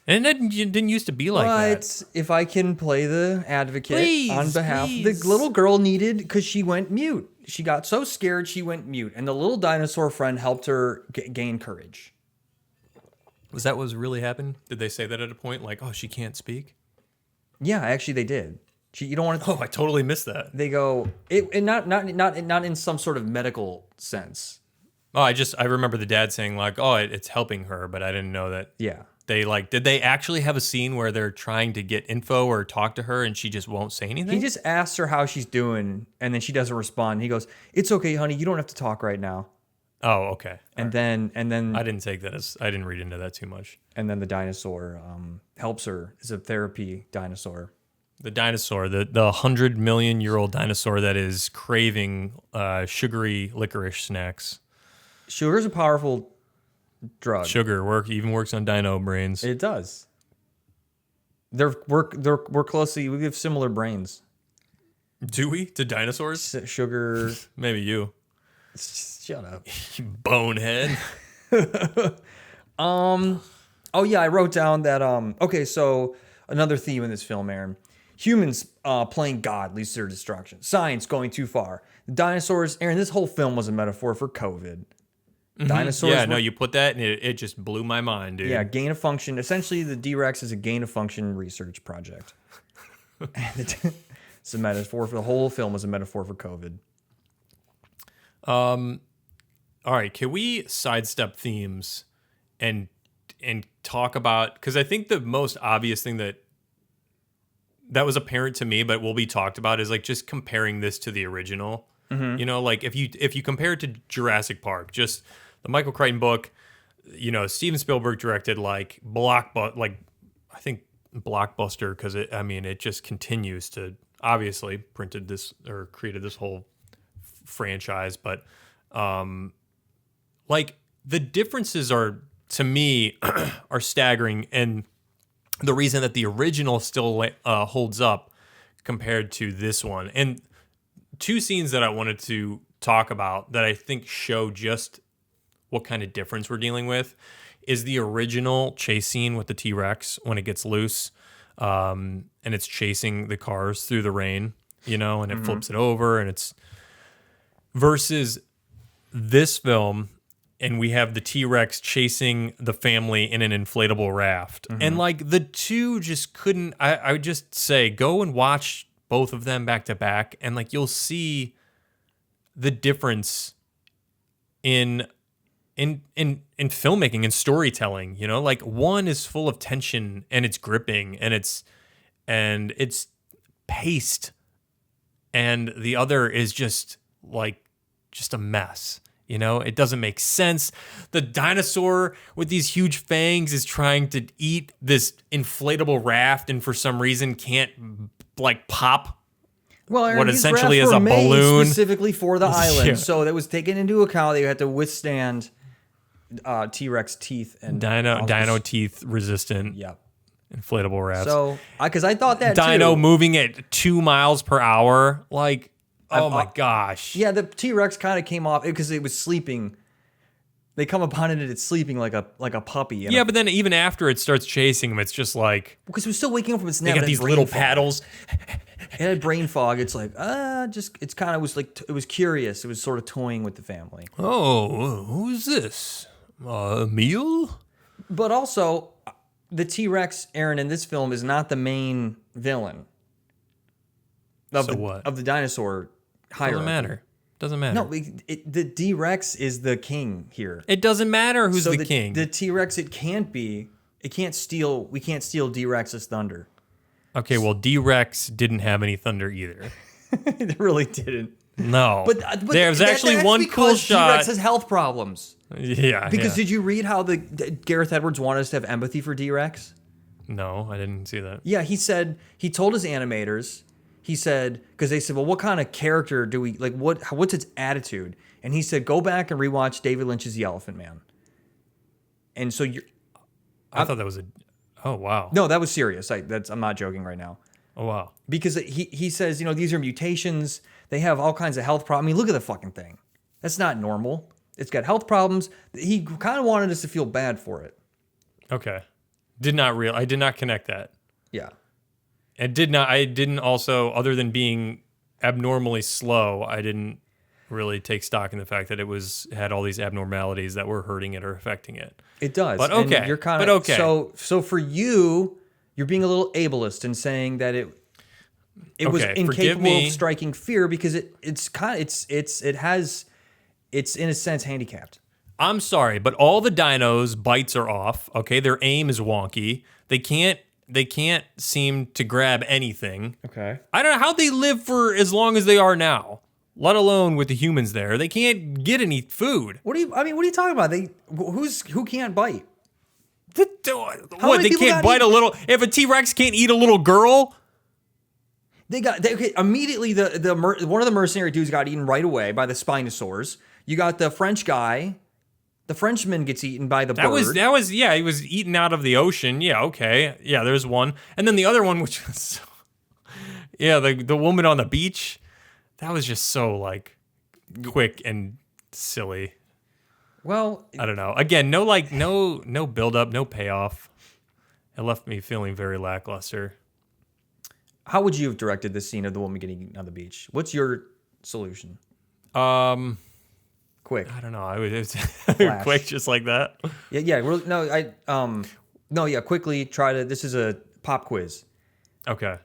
Speaker 2: And it didn't used to be like that.
Speaker 1: But if I can play the advocate on
Speaker 2: Please,
Speaker 1: behalf,
Speaker 2: please.
Speaker 1: the little girl needed, because she went mute. She got so scared she went mute, and the little dinosaur friend helped her gain courage.
Speaker 2: Was that what really happened? Did they say that at a point? Like, oh, she can't speak?
Speaker 1: Yeah, actually they did. You don't want to.
Speaker 2: Oh, I totally missed that.
Speaker 1: They go and not in some sort of medical sense.
Speaker 2: Oh, I remember the dad saying like, oh, it's helping her, but I didn't know that.
Speaker 1: Yeah.
Speaker 2: Did they actually have a scene where they're trying to get info or talk to her and she just won't say anything?
Speaker 1: He just asks her how she's doing, and then she doesn't respond. He goes, "It's okay, honey. You don't have to talk right now."
Speaker 2: Oh, okay.
Speaker 1: And then
Speaker 2: I didn't take that as, I didn't read into that too much.
Speaker 1: And then the dinosaur helps her. It's a therapy dinosaur.
Speaker 2: The dinosaur, the 100-million-year-old dinosaur that is craving sugary licorice snacks.
Speaker 1: Sugar's a powerful drug.
Speaker 2: Sugar even works on dino brains.
Speaker 1: It does. We're closely. We have similar brains.
Speaker 2: Do we? To dinosaurs?
Speaker 1: Sugar.
Speaker 2: Maybe you.
Speaker 1: Shut up.
Speaker 2: You bonehead.
Speaker 1: Oh yeah, I wrote down that. Okay, so another theme in this film, Aaron. Humans playing God leads to their destruction. Science going too far. Dinosaurs, Aaron. This whole film was a metaphor for COVID. Dinosaurs.
Speaker 2: Yeah, no, you put that and it just blew my mind, dude.
Speaker 1: Yeah, gain of function. Essentially, the D-Rex is a gain of function research project. And it's a metaphor for the whole film was a metaphor for COVID.
Speaker 2: All right, can we sidestep themes and talk about, because I think the most obvious thing that was apparent to me, but will be talked about, is like just comparing this to the original. Mm-hmm. You know, like if you compare it to Jurassic Park, just the Michael Crichton book, you know, Steven Spielberg directed I think Blockbuster, because it just continues to, obviously printed this or created this whole franchise, but like the differences are, to me, are staggering, and the reason that the original still holds up compared to this one. And two scenes that I wanted to talk about that I think show just what kind of difference we're dealing with is the original chase scene with the T-Rex when it gets loose, and it's chasing the cars through the rain, you know, and it flips it over, and it's versus this film, and we have the T-Rex chasing the family in an inflatable raft. And like the two just couldn't, I would just say, go and watch both of them back to back, and like you'll see the difference in filmmaking and storytelling. You know, like one is full of tension and it's gripping and it's paced, and the other is just a mess. You know, it doesn't make sense. The dinosaur with these huge fangs is trying to eat this inflatable raft, and for some reason can't like pop.
Speaker 1: Well, Aaron,
Speaker 2: what
Speaker 1: these
Speaker 2: essentially
Speaker 1: rafts
Speaker 2: is
Speaker 1: were
Speaker 2: a
Speaker 1: made
Speaker 2: balloon
Speaker 1: specifically for the island,
Speaker 2: Yeah.
Speaker 1: so that was taken into account. They had to withstand T-Rex teeth and
Speaker 2: dino teeth resistant.
Speaker 1: Yep.
Speaker 2: Inflatable rafts.
Speaker 1: So, because I thought that
Speaker 2: Dino
Speaker 1: too.
Speaker 2: moving at 2 miles per hour, like, oh my gosh.
Speaker 1: Yeah, the T-Rex kind of came off because it was sleeping. They come upon it and it's sleeping like a puppy.
Speaker 2: Yeah, but then even after it starts chasing him, it's just like,
Speaker 1: because it was still waking up from its
Speaker 2: they
Speaker 1: nap.
Speaker 2: got
Speaker 1: it had
Speaker 2: these
Speaker 1: brain
Speaker 2: little
Speaker 1: fog.
Speaker 2: paddles.
Speaker 1: It had brain fog. It's like, it's kind of was like, it was curious. It was sort of toying with the family.
Speaker 2: Oh, who's this? A meal?
Speaker 1: But also, the T-Rex, Aaron, in this film is not the main villain.
Speaker 2: What?
Speaker 1: Of the dinosaur hierarchy.
Speaker 2: Doesn't matter.
Speaker 1: No, the D-Rex is the king here.
Speaker 2: It doesn't matter who's
Speaker 1: So
Speaker 2: the king.
Speaker 1: The T-Rex, we can't steal D-Rex's thunder.
Speaker 2: Okay, well, D-Rex didn't have any thunder either.
Speaker 1: It really didn't.
Speaker 2: No.
Speaker 1: But
Speaker 2: there's actually
Speaker 1: that's
Speaker 2: one cool shot.
Speaker 1: T-Rex has health problems.
Speaker 2: Yeah.
Speaker 1: Because did you read how the Gareth Edwards wanted us to have empathy for D-Rex?
Speaker 2: No, I didn't see that.
Speaker 1: Yeah, he told his animators, he said, because they said, well, what kind of character do we, like, what's its attitude? And he said, go back and rewatch David Lynch's The Elephant Man. And so
Speaker 2: I thought that was oh, wow.
Speaker 1: no, that was serious. I'm not joking right now.
Speaker 2: Oh, wow.
Speaker 1: Because he says, you know, these are mutations. They have all kinds of health problems. I mean, look at the fucking thing. That's not normal. It's got health problems. He kind of wanted us to feel bad for it.
Speaker 2: Okay. I did not connect that.
Speaker 1: Yeah.
Speaker 2: I didn't also, other than being abnormally slow, I didn't really take stock in the fact that had all these abnormalities that were hurting it or affecting it.
Speaker 1: It does.
Speaker 2: But okay.
Speaker 1: And you're kind of
Speaker 2: okay.
Speaker 1: So for you, you're being a little ableist in saying that it was incapable of striking fear because it's in a sense handicapped.
Speaker 2: I'm sorry, but all the dinos' bites are off. Okay, their aim is wonky. They can't seem to grab anything.
Speaker 1: Okay.
Speaker 2: I don't know how they live for as long as they are now, let alone with the humans there. They can't get any food.
Speaker 1: What are you talking about? Who can't bite?
Speaker 2: What, they can't bite a little? If a T-Rex can't eat a little girl?
Speaker 1: Immediately one of the mercenary dudes got eaten right away by the Spinosaurs. You got the French guy. The Frenchman gets eaten by the bird.
Speaker 2: He was eaten out of the ocean. Yeah, okay. Yeah, there's one. And then the other one, which was, the woman on the beach, that was just so, like, quick and silly.
Speaker 1: Well,
Speaker 2: I don't know. Again, no build up, no payoff. It left me feeling very lackluster.
Speaker 1: How would you have directed this scene of the woman getting eaten on the beach? What's your solution? Quick.
Speaker 2: I don't know. I was quick, just like that.
Speaker 1: Quickly try to. This is a pop quiz.
Speaker 2: Okay.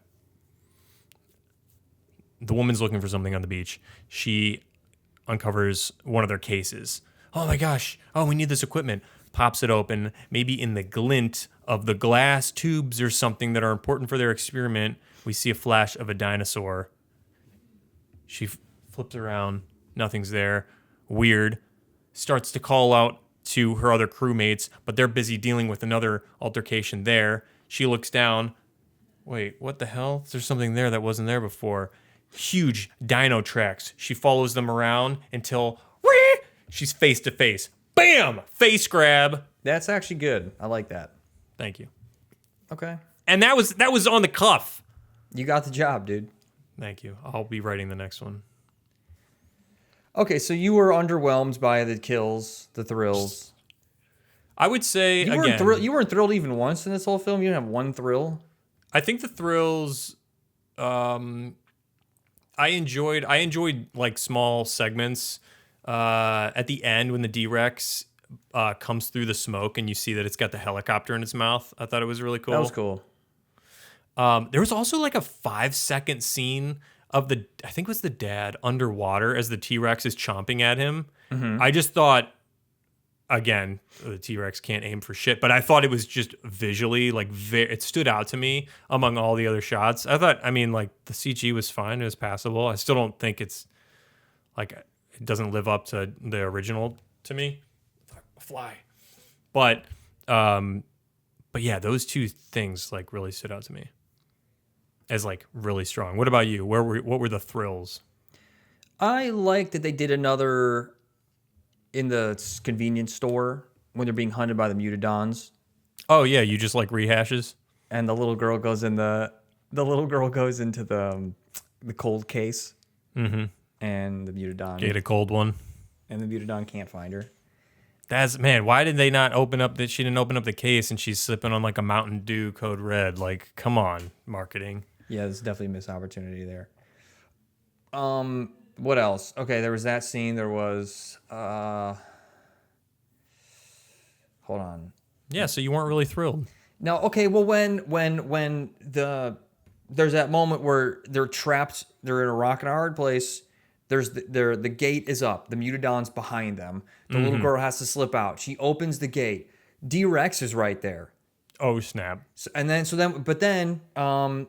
Speaker 2: The woman's looking for something on the beach. She uncovers one of their cases. Oh my gosh. Oh, we need this equipment. Pops it open. Maybe in the glint of the glass tubes or something that are important for their experiment, we see a flash of a dinosaur. She flips around. Nothing's there. Weird. Starts to call out to her other crewmates, but they're busy dealing with another altercation there. She looks down. Wait, what the hell? There's something there that wasn't there before. Huge dino tracks. She follows them around until she's face to face. Bam! Face grab.
Speaker 1: That's actually good. I like that.
Speaker 2: Thank you.
Speaker 1: Okay.
Speaker 2: And that was on the cuff.
Speaker 1: You got the job, dude.
Speaker 2: Thank you. I'll be writing the next one.
Speaker 1: Okay, so you were underwhelmed by the kills, the thrills.
Speaker 2: I would say
Speaker 1: you weren't thrilled even once in this whole film. You didn't have one thrill.
Speaker 2: I think the thrills. I enjoyed like small segments. At the end when the D-Rex comes through the smoke and you see that it's got the helicopter in its mouth. I thought it was really cool.
Speaker 1: That was cool.
Speaker 2: There was also like a 5-second scene of I think it was the dad underwater as the T-Rex is chomping at him. Mm-hmm. I just thought, again, the T-Rex can't aim for shit, but I thought it was just visually, like, it stood out to me among all the other shots. I thought, the CG was fine. It was passable. I still don't think it's, like, it doesn't live up to the original to me. Fly. But yeah, those two things, like, really stood out to me as, like, really strong. What about you? What were the thrills?
Speaker 1: I like that they did another in the convenience store when they're being hunted by the mutadons.
Speaker 2: Oh yeah, you just like rehashes.
Speaker 1: And the little girl goes in the into the cold case.
Speaker 2: Mm-hmm.
Speaker 1: And the mutadon
Speaker 2: get a cold one.
Speaker 1: And the mutadon can't find her.
Speaker 2: Why did they not open up that? She didn't open up the case and she's sipping on like a Mountain Dew Code Red. Like, come on, marketing.
Speaker 1: Yeah, there's definitely a missed opportunity there. What else? Okay, there was that scene. There was hold on.
Speaker 2: Yeah, so you weren't really thrilled.
Speaker 1: No, okay, well when there's that moment where they're trapped, they're in a rock and a hard place. There's the gate is up. The mutadon's behind them. The little girl has to slip out. She opens the gate. D-Rex is right there.
Speaker 2: Oh snap!
Speaker 1: But then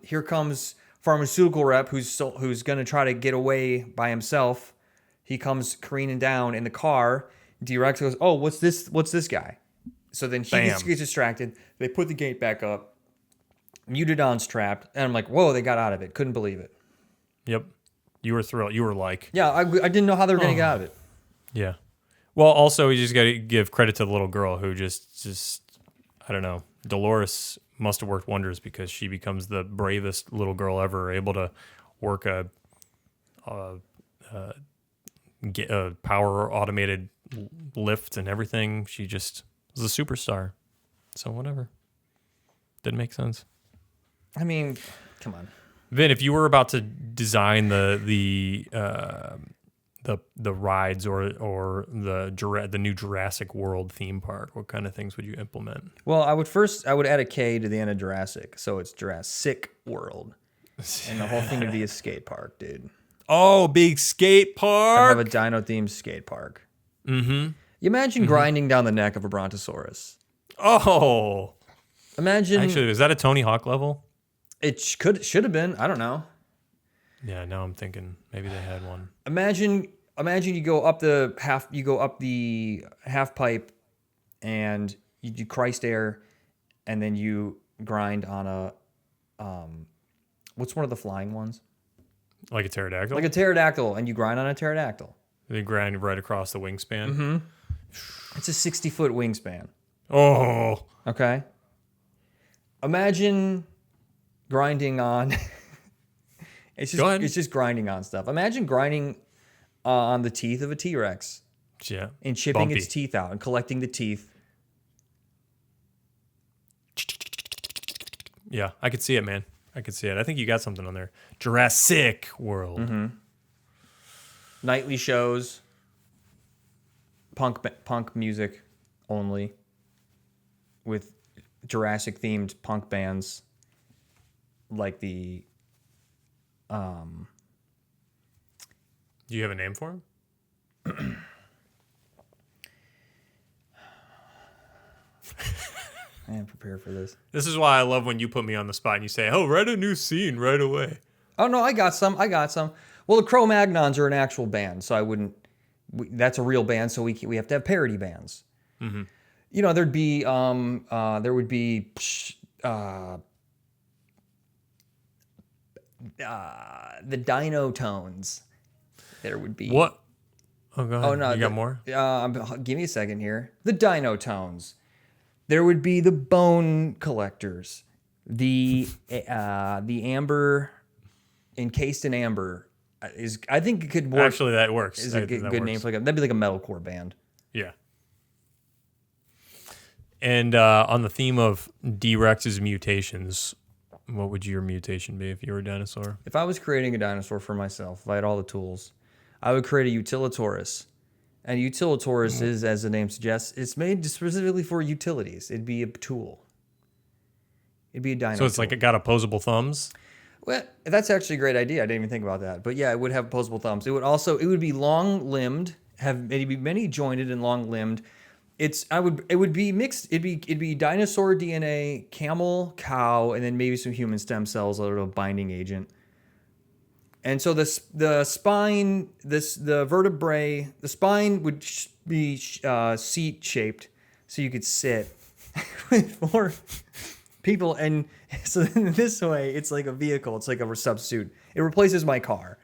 Speaker 1: here comes pharmaceutical rep who's gonna try to get away by himself. He comes careening down in the car. D-Rex goes, "Oh, what's this? What's this guy?" So then he gets distracted. They put the gate back up. Mutadon's trapped, and I'm like, "Whoa!" They got out of it. Couldn't believe it.
Speaker 2: Yep, you were thrilled. You were like,
Speaker 1: "Yeah, I didn't know how they were gonna get out of it."
Speaker 2: Yeah. Well, also we just got to give credit to the little girl who just I don't know. Dolores must have worked wonders because she becomes the bravest little girl ever, able to work a power automated lift and everything. She just was a superstar. So whatever. Didn't make sense.
Speaker 1: I mean, come on.
Speaker 2: Vin, if you were about to design the rides or the new Jurassic World theme park, what kind of things would you implement?
Speaker 1: Well, I would add a K to the end of Jurassic, so it's Jurassic World, and the whole thing would be a skate park, dude.
Speaker 2: Oh, big skate
Speaker 1: I
Speaker 2: park!
Speaker 1: have a dino-themed skate park. Mm-hmm. You imagine grinding down the neck of a brontosaurus.
Speaker 2: Oh,
Speaker 1: Imagine.
Speaker 2: actually, is that a Tony Hawk level?
Speaker 1: It should have been. I don't know.
Speaker 2: Yeah, now I'm thinking maybe they had one.
Speaker 1: Imagine you go up the half pipe, and you do Christ air, and then you grind on a what's one of the flying ones?
Speaker 2: Like a pterodactyl?
Speaker 1: Like a pterodactyl, and you grind on a pterodactyl.
Speaker 2: They grind right across the wingspan.
Speaker 1: Mm-hmm. It's a 60-foot wingspan.
Speaker 2: Oh,
Speaker 1: Okay. Imagine grinding on. It's just grinding on stuff. Imagine grinding on the teeth of a T-Rex
Speaker 2: yeah.
Speaker 1: and chipping
Speaker 2: Bumpy.
Speaker 1: its teeth out and collecting the teeth.
Speaker 2: Yeah, I could see it, man. I could see it. I think you got something on there. Jurassic World.
Speaker 1: Mm-hmm. Nightly shows. Punk music only. With Jurassic themed punk bands like the
Speaker 2: Do you have a name for him?
Speaker 1: I am prepared for this.
Speaker 2: This is why I love when you put me on the spot and you say, "Oh, write a new scene right away."
Speaker 1: Oh no, I got some. Well, the Cro-Magnons are an actual band, so I wouldn't. That's a real band, so we have to have parody bands. Mm-hmm. You know, there would be the Dino Tones. There would be
Speaker 2: What? Oh, go ahead.
Speaker 1: Oh no,
Speaker 2: you got more?
Speaker 1: Give me a second here. The Dino Tones. There would be the Bone Collectors. The Amber, encased in amber, is. I think it could work.
Speaker 2: Actually, that works.
Speaker 1: Is a good name for that'd be like a metalcore band.
Speaker 2: Yeah. And on the theme of D-Rex's mutations, what would your mutation be if you were a dinosaur?
Speaker 1: If I was creating a dinosaur for myself, if I had all the tools, I would create a Utilitaurus. And Utilitaurus is, as the name suggests, it's made specifically for utilities. It'd be a tool. It'd be a dino.
Speaker 2: So it's
Speaker 1: tool.
Speaker 2: like it got opposable thumbs?
Speaker 1: Well, that's actually a great idea. I didn't even think about that. But yeah, it would have opposable thumbs. It would be long-limbed, it'd be many jointed and long-limbed. It would be mixed. It'd be dinosaur DNA, camel, cow, and then maybe some human stem cells, a little binding agent. And so the spine, the vertebrae, the spine would be seat shaped, so you could sit with 4 people, and so in this way, it's like a vehicle. It's like a substitute. It replaces my car.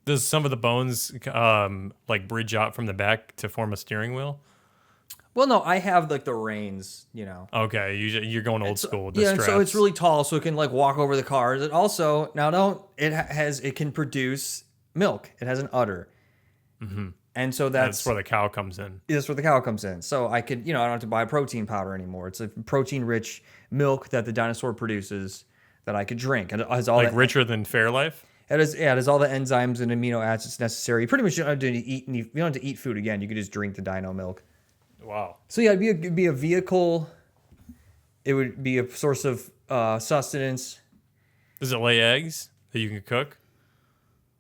Speaker 2: Does some of the bones like bridge out from the back to form a steering wheel?
Speaker 1: Well, no, I have like the reins, you know.
Speaker 2: Okay, you're going old school with the
Speaker 1: Yeah, and
Speaker 2: straps.
Speaker 1: so it's really tall, so it can like walk over the cars. It also it can produce milk. It has an udder, and so
Speaker 2: That's where the cow comes in.
Speaker 1: that's where the cow comes in. So I could, I don't have to buy protein powder anymore. It's a protein-rich milk that the dinosaur produces that I could drink, and it has all
Speaker 2: Like richer than Fairlife?
Speaker 1: It has all the enzymes and amino acids necessary. You pretty much don't have to eat. You don't have to eat food again. You could just drink the dino milk.
Speaker 2: Wow.
Speaker 1: So yeah, it'd be a vehicle. It would be a source of sustenance.
Speaker 2: Does it lay eggs that you can cook?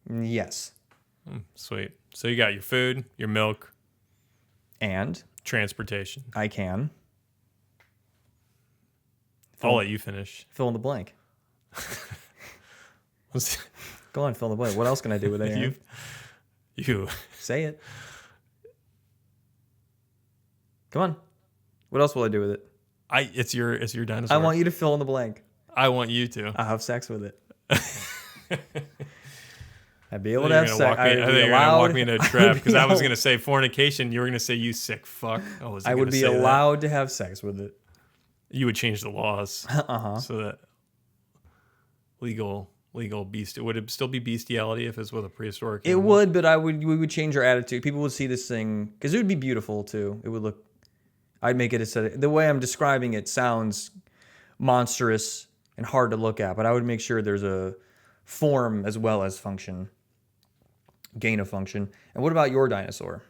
Speaker 1: Yes.
Speaker 2: Sweet. So you got your food, your milk,
Speaker 1: And
Speaker 2: transportation.
Speaker 1: I can
Speaker 2: I'll let you finish.
Speaker 1: fill in the blank. Go on, fill in the blank. What else can I do with it, Aaron?
Speaker 2: You.
Speaker 1: Say it. Come on. What else will I do with it?
Speaker 2: It's your dinosaur.
Speaker 1: I want you to fill in the blank.
Speaker 2: I want you to.
Speaker 1: I'll have sex with it. I'd be able to
Speaker 2: You're
Speaker 1: have
Speaker 2: gonna
Speaker 1: sex.
Speaker 2: walk me, I think you're gonna walk me into a trap because I was gonna say fornication. You were gonna say you sick fuck.
Speaker 1: I would be allowed to have sex with it.
Speaker 2: You would change the laws
Speaker 1: Uh-huh.
Speaker 2: so that legal beast. Would it still be bestiality if it's with a prehistoric
Speaker 1: It
Speaker 2: animal?
Speaker 1: would, but we would change our attitude. People would see this thing because it would be beautiful too. It would look. I'd make it the way I'm describing it sounds monstrous and hard to look at, but I would make sure there's a form as well as function, gain of function. And what about your dinosaur?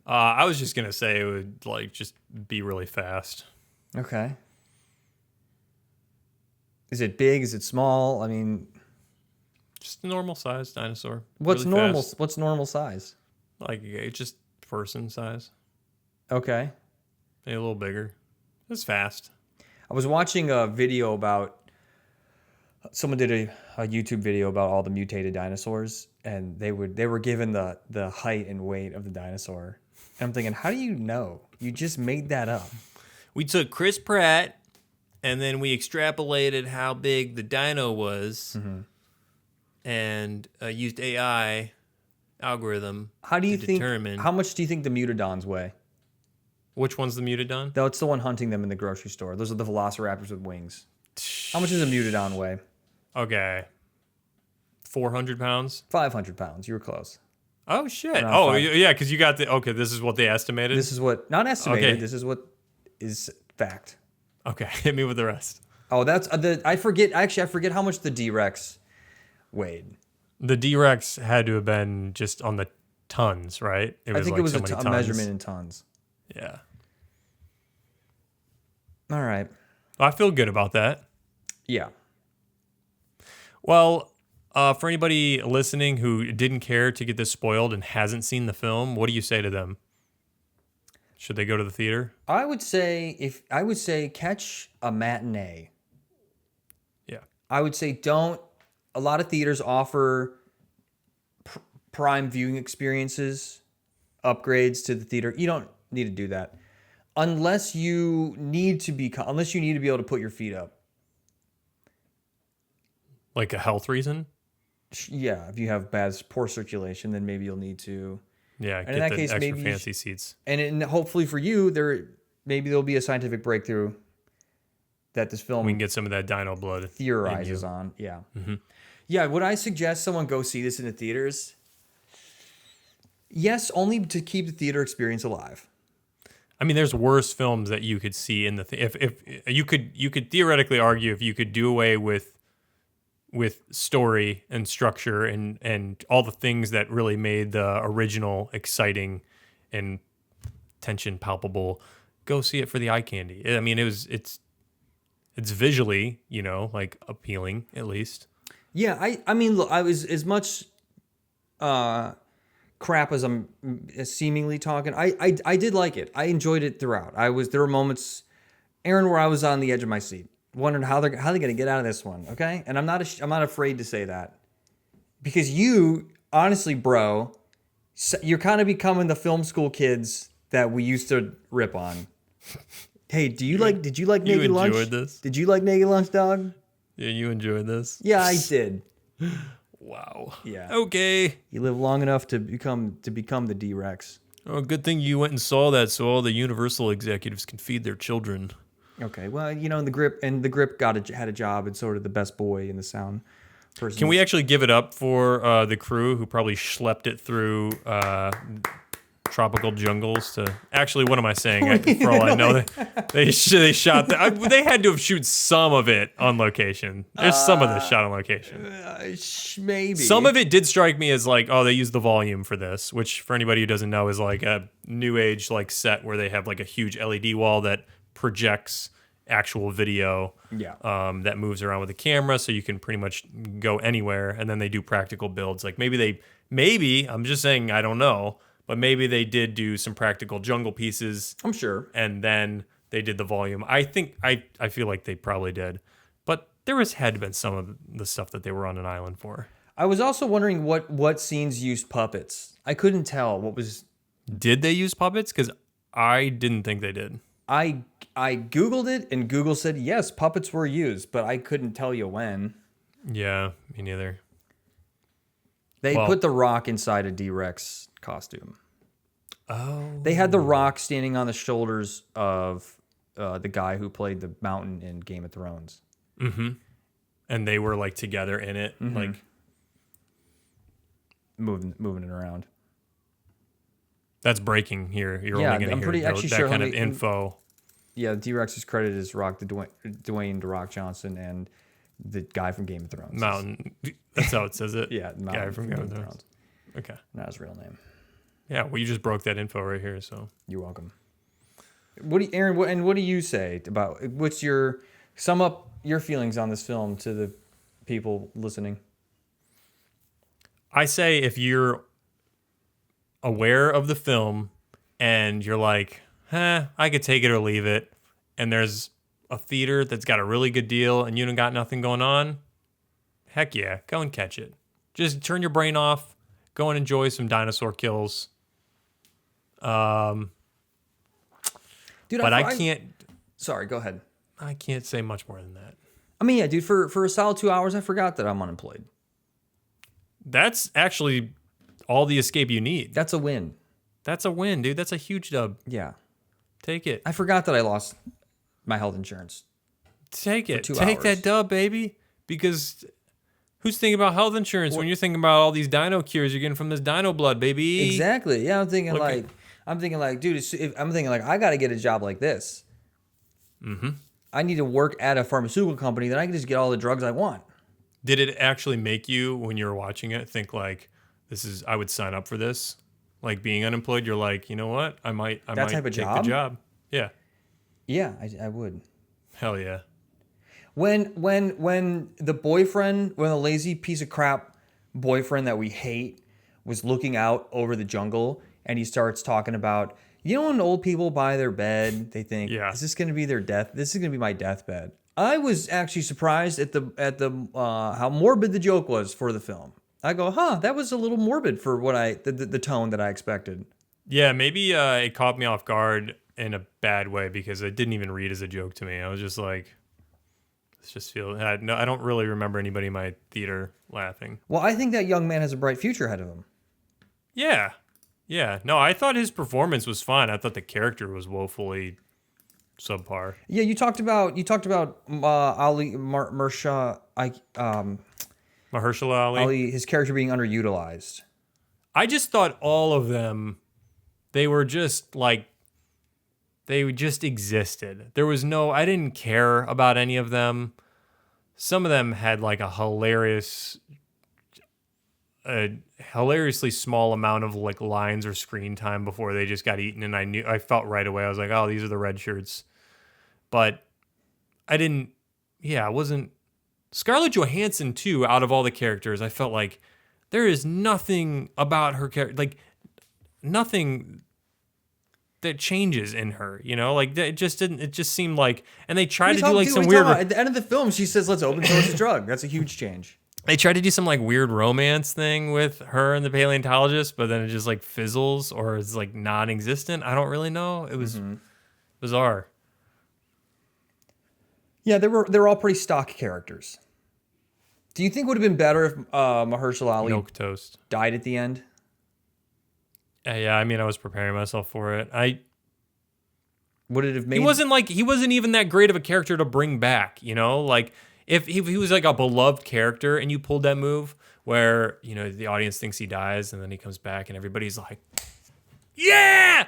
Speaker 2: I was just gonna say it would like just be really fast.
Speaker 1: Okay. Is it big? Is it small? I mean,
Speaker 2: Just a normal sized dinosaur.
Speaker 1: what's
Speaker 2: Really
Speaker 1: normal?
Speaker 2: fast.
Speaker 1: What's normal size?
Speaker 2: Like just person size.
Speaker 1: Okay.
Speaker 2: Maybe a little bigger. It's fast.
Speaker 1: I was watching a video about someone did a YouTube video about all the mutated dinosaurs, and they were given the height and weight of the dinosaur. And I'm thinking, how do you know? You just made that up.
Speaker 2: We took Chris Pratt and then we extrapolated how big the dino was and used AI algorithm
Speaker 1: How do you
Speaker 2: to
Speaker 1: think?
Speaker 2: determine
Speaker 1: How much do you think the mutodons weigh?
Speaker 2: which one's the mutodon.
Speaker 1: That's the one hunting them in the grocery store. Those are the velociraptors with wings. How much does a mutodon weigh?
Speaker 2: Okay. 400 pounds?
Speaker 1: 500 pounds. You were close.
Speaker 2: Oh, shit.
Speaker 1: Around
Speaker 2: Oh,
Speaker 1: five.
Speaker 2: yeah, because you got the... Okay, this is what they estimated?
Speaker 1: This is what, not estimated,
Speaker 2: Okay.
Speaker 1: this is what is fact.
Speaker 2: Okay, hit me with the rest.
Speaker 1: Oh, that's I forget how much the D-Rex weighed.
Speaker 2: The D-Rex had to have been just on the tons, right?
Speaker 1: I think
Speaker 2: like
Speaker 1: it was
Speaker 2: so
Speaker 1: a
Speaker 2: many
Speaker 1: a
Speaker 2: tons.
Speaker 1: measurement in tons.
Speaker 2: Yeah.
Speaker 1: All right.
Speaker 2: I feel good about that.
Speaker 1: Yeah.
Speaker 2: Well, for anybody listening who didn't care to get this spoiled and hasn't seen the film, what do you say to them? Should they go to the theater?
Speaker 1: I would say catch a matinee.
Speaker 2: Yeah.
Speaker 1: I would say don't. A lot of theaters offer prime viewing experiences, upgrades to the theater. You don't need to do that unless you need to be able to put your feet up.
Speaker 2: Like a health reason?
Speaker 1: Yeah, if you have poor circulation, then maybe you'll need to.
Speaker 2: Yeah,
Speaker 1: And
Speaker 2: get
Speaker 1: in that
Speaker 2: the
Speaker 1: case,
Speaker 2: extra
Speaker 1: maybe
Speaker 2: fancy seats.
Speaker 1: And hopefully for you, there'll be a scientific breakthrough that this film
Speaker 2: We can get some of that dino blood.
Speaker 1: theorizes on. Yeah. Yeah, would I suggest someone go see this in the theaters? Yes, only to keep the theater experience alive.
Speaker 2: I mean, there's worse films that you could see in the if you could theoretically argue if you could do away with story and structure and all the things that really made the original exciting and tension palpable, go see it for the eye candy. I mean, it's visually, like appealing at least.
Speaker 1: Yeah, I mean, look, I was as much crap as I'm seemingly talking. I did like it. I enjoyed it throughout. There were moments, Aaron, where I was on the edge of my seat, wondering how they're going to get out of this one. Okay, and I'm not afraid to say that, because you honestly, bro, you're kind of becoming the film school kids that we used to rip on. Hey, did you like Naked Lunch?
Speaker 2: You enjoyed this?
Speaker 1: Did you like Naked Lunch, dog?
Speaker 2: Yeah, you enjoyed this?
Speaker 1: Yeah, I did.
Speaker 2: Wow.
Speaker 1: Yeah.
Speaker 2: Okay.
Speaker 1: You live long enough to become the D-Rex.
Speaker 2: Oh, good thing you went and saw that, so all the Universal executives can feed their children.
Speaker 1: Okay, well, the grip had a job, and so did the best boy and the sound person.
Speaker 2: Can we actually give it up for the crew who probably schlepped it through tropical jungles to... Actually, what am I saying? For all I know, they shot... they had to have shoot some of it on location. There's some of this shot on location.
Speaker 1: Maybe.
Speaker 2: Some of it did strike me as like, oh, they used the volume for this, which for anybody who doesn't know is like a new age like set where they have like a huge LED wall that projects actual video that moves around with the camera, so you can pretty much go anywhere. And then they do practical builds. Like maybe I'm just saying, I don't know, but maybe they did do some practical jungle pieces.
Speaker 1: I'm sure.
Speaker 2: And then they did the volume. I think I feel like they probably did, but there had to been some of the stuff that they were on an island for.
Speaker 1: I was also wondering what scenes used puppets. I couldn't tell what was.
Speaker 2: Did they use puppets? Because I didn't think they did.
Speaker 1: I Googled it, and Google said yes, puppets were used, but I couldn't tell you when.
Speaker 2: Yeah, me neither.
Speaker 1: They put the Rock inside a D-Rex costume.
Speaker 2: Oh.
Speaker 1: They had the Rock standing on the shoulders of the guy who played the Mountain in Game of Thrones.
Speaker 2: Mm-hmm. And they were like together in it, like
Speaker 1: moving it around.
Speaker 2: That's breaking here. You're
Speaker 1: Yeah,
Speaker 2: only going
Speaker 1: I'm
Speaker 2: to
Speaker 1: pretty
Speaker 2: hear
Speaker 1: actually
Speaker 2: that
Speaker 1: sure.
Speaker 2: kind of info.
Speaker 1: Yeah, T-Rex's credit is Dwayne The Rock Johnson and the guy from Game of Thrones.
Speaker 2: Mountain. That's how it says it.
Speaker 1: Yeah,
Speaker 2: Guy from Game of Thrones. Okay.
Speaker 1: Not his real name.
Speaker 2: Yeah, well, you just broke that info right here, so.
Speaker 1: You're welcome. Aaron, what do you say about, sum up your feelings on this film to the people listening?
Speaker 2: I say if you're aware of the film and you're like, I could take it or leave it, and there's a theater that's got a really good deal and you don't got nothing going on, heck yeah, go and catch it. Just turn your brain off, go and enjoy some dinosaur kills.
Speaker 1: Dude,
Speaker 2: but I can't.
Speaker 1: Sorry, go ahead.
Speaker 2: I can't say much more than that.
Speaker 1: I mean, yeah, dude, for a solid 2 hours, I forgot that I'm unemployed.
Speaker 2: That's actually all the escape you need.
Speaker 1: That's a win.
Speaker 2: That's a win, dude. That's a huge dub.
Speaker 1: Yeah.
Speaker 2: Take it.
Speaker 1: I forgot that I lost my health insurance.
Speaker 2: Take it.
Speaker 1: 2
Speaker 2: Take
Speaker 1: hours.
Speaker 2: that dub, baby. Because who's thinking about health insurance when you're thinking about all these dino cures you're getting from this dino blood, baby?
Speaker 1: Exactly. Yeah, I'm thinking dude, I got to get a job like this.
Speaker 2: Mm-hmm.
Speaker 1: I need to work at a pharmaceutical company, then I can just get all the drugs I want.
Speaker 2: Did it actually make you, when you were watching it, think like, I would sign up for this? Like being unemployed, you're like, you know what? I might
Speaker 1: type of
Speaker 2: take
Speaker 1: job?
Speaker 2: the job. Yeah.
Speaker 1: Yeah, I would.
Speaker 2: Hell yeah.
Speaker 1: When the lazy piece of crap boyfriend that we hate was looking out over the jungle and he starts talking about, when old people buy their bed, they think, is this going to be their death? This is going to be my deathbed. I was actually surprised at the how morbid the joke was for the film. I go, that was a little morbid for what the tone that I expected. Yeah,
Speaker 2: maybe it caught me off guard in a bad way because it didn't even read as a joke to me. I was just like, I don't really remember anybody in my theater laughing.
Speaker 1: Well, I think that young man has a bright future ahead of him.
Speaker 2: Yeah. Yeah. No, I thought his performance was fine. I thought the character was woefully subpar.
Speaker 1: Yeah, you talked about Ali
Speaker 2: Mahershala
Speaker 1: Ali, his character being underutilized.
Speaker 2: I just thought all of them, they just existed. There was I didn't care about any of them. Some of them had like a hilariously small amount of like lines or screen time before they just got eaten, and I felt right away. I was like, oh, these are the red shirts. But I wasn't Scarlett Johansson too. Out of all the characters, I felt like there is nothing about her character, like nothing that changes in her, like it just didn't. It just seemed like, and they tried to do like some weird.
Speaker 1: At the end of the film, she says, "Let's open source the drug." That's a huge change.
Speaker 2: They tried to do some like weird romance thing with her and the paleontologist, but then it just like fizzles or it's like non-existent. I don't really know. It was bizarre. Yeah, they're all pretty stock characters. Do you think it would have been better if Mahershala Ali milquetoast
Speaker 1: died at the end?
Speaker 2: Yeah, I mean, I was preparing myself for it.
Speaker 1: Would it have made?
Speaker 2: He wasn't even that great of a character to bring back. Like if he was like a beloved character and you pulled that move where the audience thinks he dies and then he comes back and everybody's like, yeah,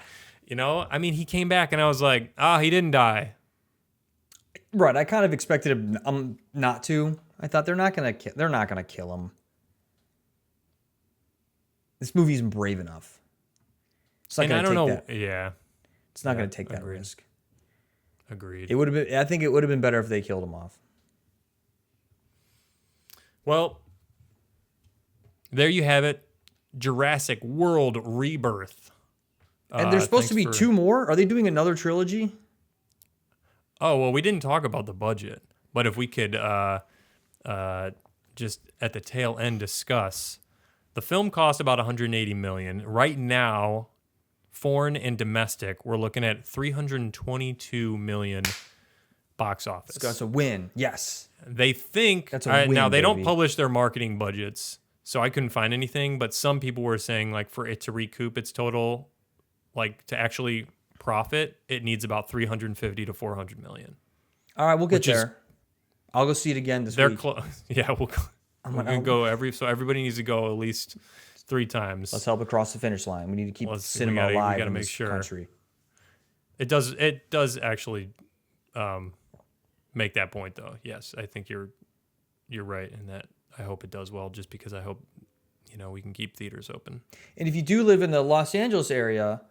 Speaker 2: I mean, he came back and I was like, he didn't die.
Speaker 1: Right, I kind of expected him not to. I thought they're not gonna kill him. This movie isn't brave enough. It's not gonna take that.
Speaker 2: Yeah,
Speaker 1: it's not gonna take that risk.
Speaker 2: Agreed.
Speaker 1: It would have been. I think it would have been better if they killed him off.
Speaker 2: Well, there you have it, Jurassic World Rebirth.
Speaker 1: And there's supposed to be 2 more. Are they doing another trilogy?
Speaker 2: Oh, well, we didn't talk about the budget, but if we could just at the tail end discuss, the film cost about $180 million. Right now, foreign and domestic, we're looking at $322 million box office.
Speaker 1: That's a win. Yes.
Speaker 2: They think
Speaker 1: that's a win,
Speaker 2: now they don't
Speaker 1: baby.
Speaker 2: publish their marketing budgets, so I couldn't find anything, but some people were saying like for it to recoup its total, like to actually profit, it needs about 350 to 400 million.
Speaker 1: All right, we'll get there. I'll go see it again this week.
Speaker 2: Yeah, we're gonna go so everybody needs to go at least 3 times.
Speaker 1: Let's help across the finish line. We need to keep cinema alive in this country.
Speaker 2: It does actually make that point though. Yes, I think you're right in that. I hope it does well, just because I hope we can keep theaters open.
Speaker 1: And if you do live in the Los Angeles area,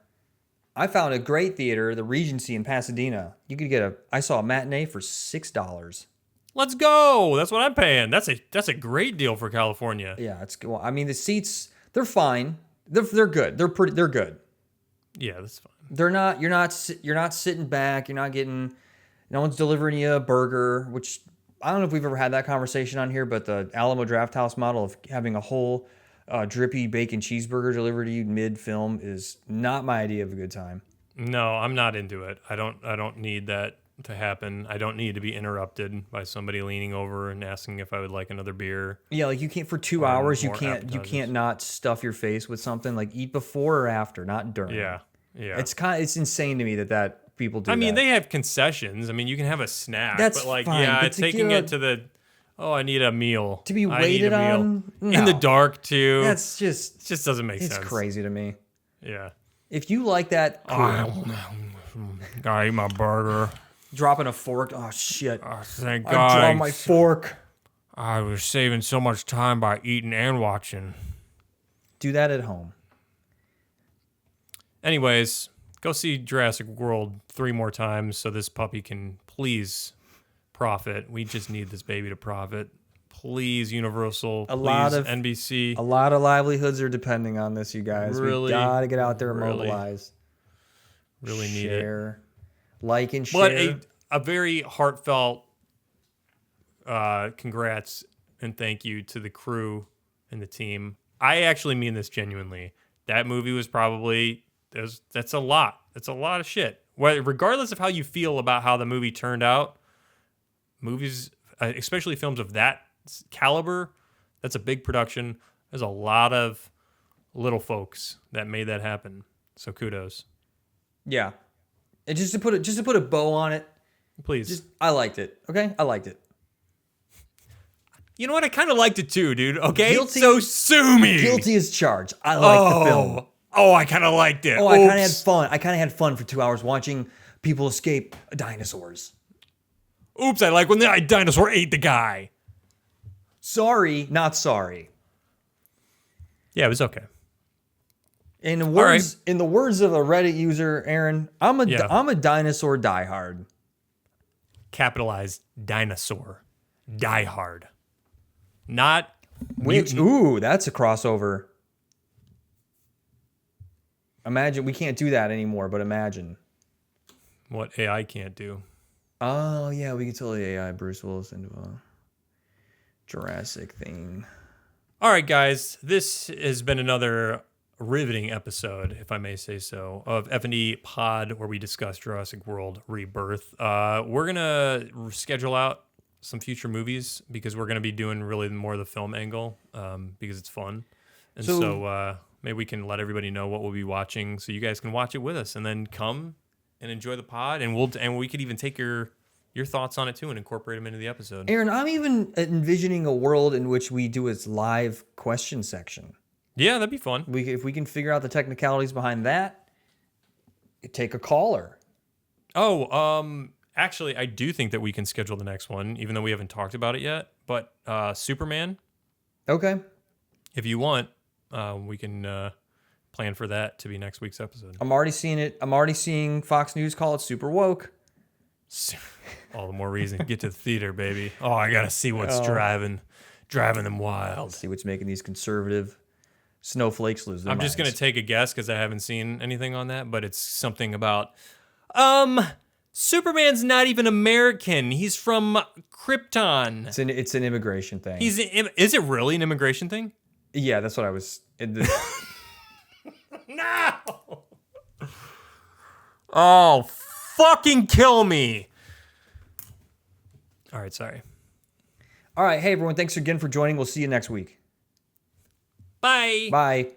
Speaker 1: I found a great theater, the Regency in Pasadena. You could I saw a matinee for $6.
Speaker 2: Let's go. That's what I'm paying. That's a great deal for California.
Speaker 1: Yeah, well, I mean the seats, they're fine. They're good. They're good.
Speaker 2: Yeah, that's fine.
Speaker 1: They're not you're not sitting back, you're not getting no one's delivering you a burger, which I don't know if we've ever had that conversation on here, but the Alamo Drafthouse model of having a whole drippy bacon cheeseburger delivered to you mid-film is not my idea of a good time.
Speaker 2: No, I'm not into it. I don't need that to happen. I don't need to be interrupted by somebody leaning over and asking if I would like another beer.
Speaker 1: Yeah, like you can't for 2 hours. You can't not stuff your face with something. Like eat before or after, not during.
Speaker 2: Yeah.
Speaker 1: It's insane to me that people do.
Speaker 2: I mean,
Speaker 1: that.
Speaker 2: they have concessions. I mean, you can have a snack.
Speaker 1: That's
Speaker 2: but like,
Speaker 1: fine,
Speaker 2: yeah,
Speaker 1: but
Speaker 2: taking it to the. Oh, I need a meal.
Speaker 1: To be
Speaker 2: I need
Speaker 1: waited
Speaker 2: a meal.
Speaker 1: on no.
Speaker 2: In the dark too.
Speaker 1: It
Speaker 2: just doesn't make sense.
Speaker 1: It's crazy to me.
Speaker 2: Yeah.
Speaker 1: If you like that, cool.
Speaker 2: I eat my burger.
Speaker 1: Dropping a fork. Oh shit!
Speaker 2: Thank God.
Speaker 1: I dropped my fork.
Speaker 2: I was saving so much time by eating and watching.
Speaker 1: Do that at home.
Speaker 2: Anyways, go see Jurassic World 3 more times so this puppy can please profit. We just need this baby to profit. Please, Universal. Please, NBC.
Speaker 1: A lot of livelihoods are depending on this, you guys.
Speaker 2: Really,
Speaker 1: we gotta get out there and mobilize.
Speaker 2: Really need
Speaker 1: it. Like and share.
Speaker 2: But a very heartfelt congrats and thank you to the crew and the team. I actually mean this genuinely. That movie was probably that's a lot. It's a lot of shit. Regardless of how you feel about how the movie turned out, movies, especially films of that caliber, that's a big production. There's a lot of little folks that made that happen. So kudos.
Speaker 1: Yeah. And just to put a bow on it,
Speaker 2: please.
Speaker 1: I liked it. Okay? I liked it.
Speaker 2: You know what? I kind of liked it too, dude. Okay?
Speaker 1: Guilty,
Speaker 2: so sue me.
Speaker 1: Guilty as charged. I liked the film.
Speaker 2: Oh, I kind of liked it.
Speaker 1: Oh, I kind of had fun. I kind of had fun for 2 hours watching people escape dinosaurs.
Speaker 2: Oops, I like when the dinosaur ate the guy.
Speaker 1: Sorry, not sorry.
Speaker 2: Yeah, it was okay.
Speaker 1: In the words of a Reddit user, Aaron, I'm a dinosaur diehard.
Speaker 2: Capitalized dinosaur diehard. Not
Speaker 1: which mutant. Ooh, that's a crossover. Imagine we can't do that anymore, but imagine
Speaker 2: what AI can't do.
Speaker 1: Oh yeah, we can totally AI Bruce Willis into a Jurassic thing.
Speaker 2: All right, guys, this has been another riveting episode, if I may say so, of FND Pod, where we discuss Jurassic World Rebirth. We're gonna schedule out some future movies because we're gonna be doing really more of the film angle because it's fun, and so maybe we can let everybody know what we'll be watching, so you guys can watch it with us, and then come and enjoy the pod, and we could even take your thoughts on it too and incorporate them into the episode.
Speaker 1: Aaron, I'm even envisioning a world in which we do its live question section.
Speaker 2: Yeah, that'd be fun.
Speaker 1: If we can figure out the technicalities behind that, take a caller.
Speaker 2: Oh, actually, I do think that we can schedule the next one, even though we haven't talked about it yet. But Superman.
Speaker 1: Okay.
Speaker 2: If you want, we can plan for that to be next week's episode.
Speaker 1: I'm already seeing it. I'm already seeing Fox News call it super woke.
Speaker 2: All the more reason. Get to the theater, baby. Oh, I got to see what's driving them wild.
Speaker 1: See what's making these conservative snowflakes lose their minds.
Speaker 2: I'm just going to take a guess because I haven't seen anything on that, but it's something about, Superman's not even American. He's from Krypton.
Speaker 1: It's an immigration thing.
Speaker 2: Is it really an immigration thing?
Speaker 1: Yeah, that's what I was.
Speaker 2: No! Oh, fucking kill me. All right, sorry.
Speaker 1: All right, hey everyone, thanks again for joining. We'll see you next week.
Speaker 2: Bye.
Speaker 1: Bye.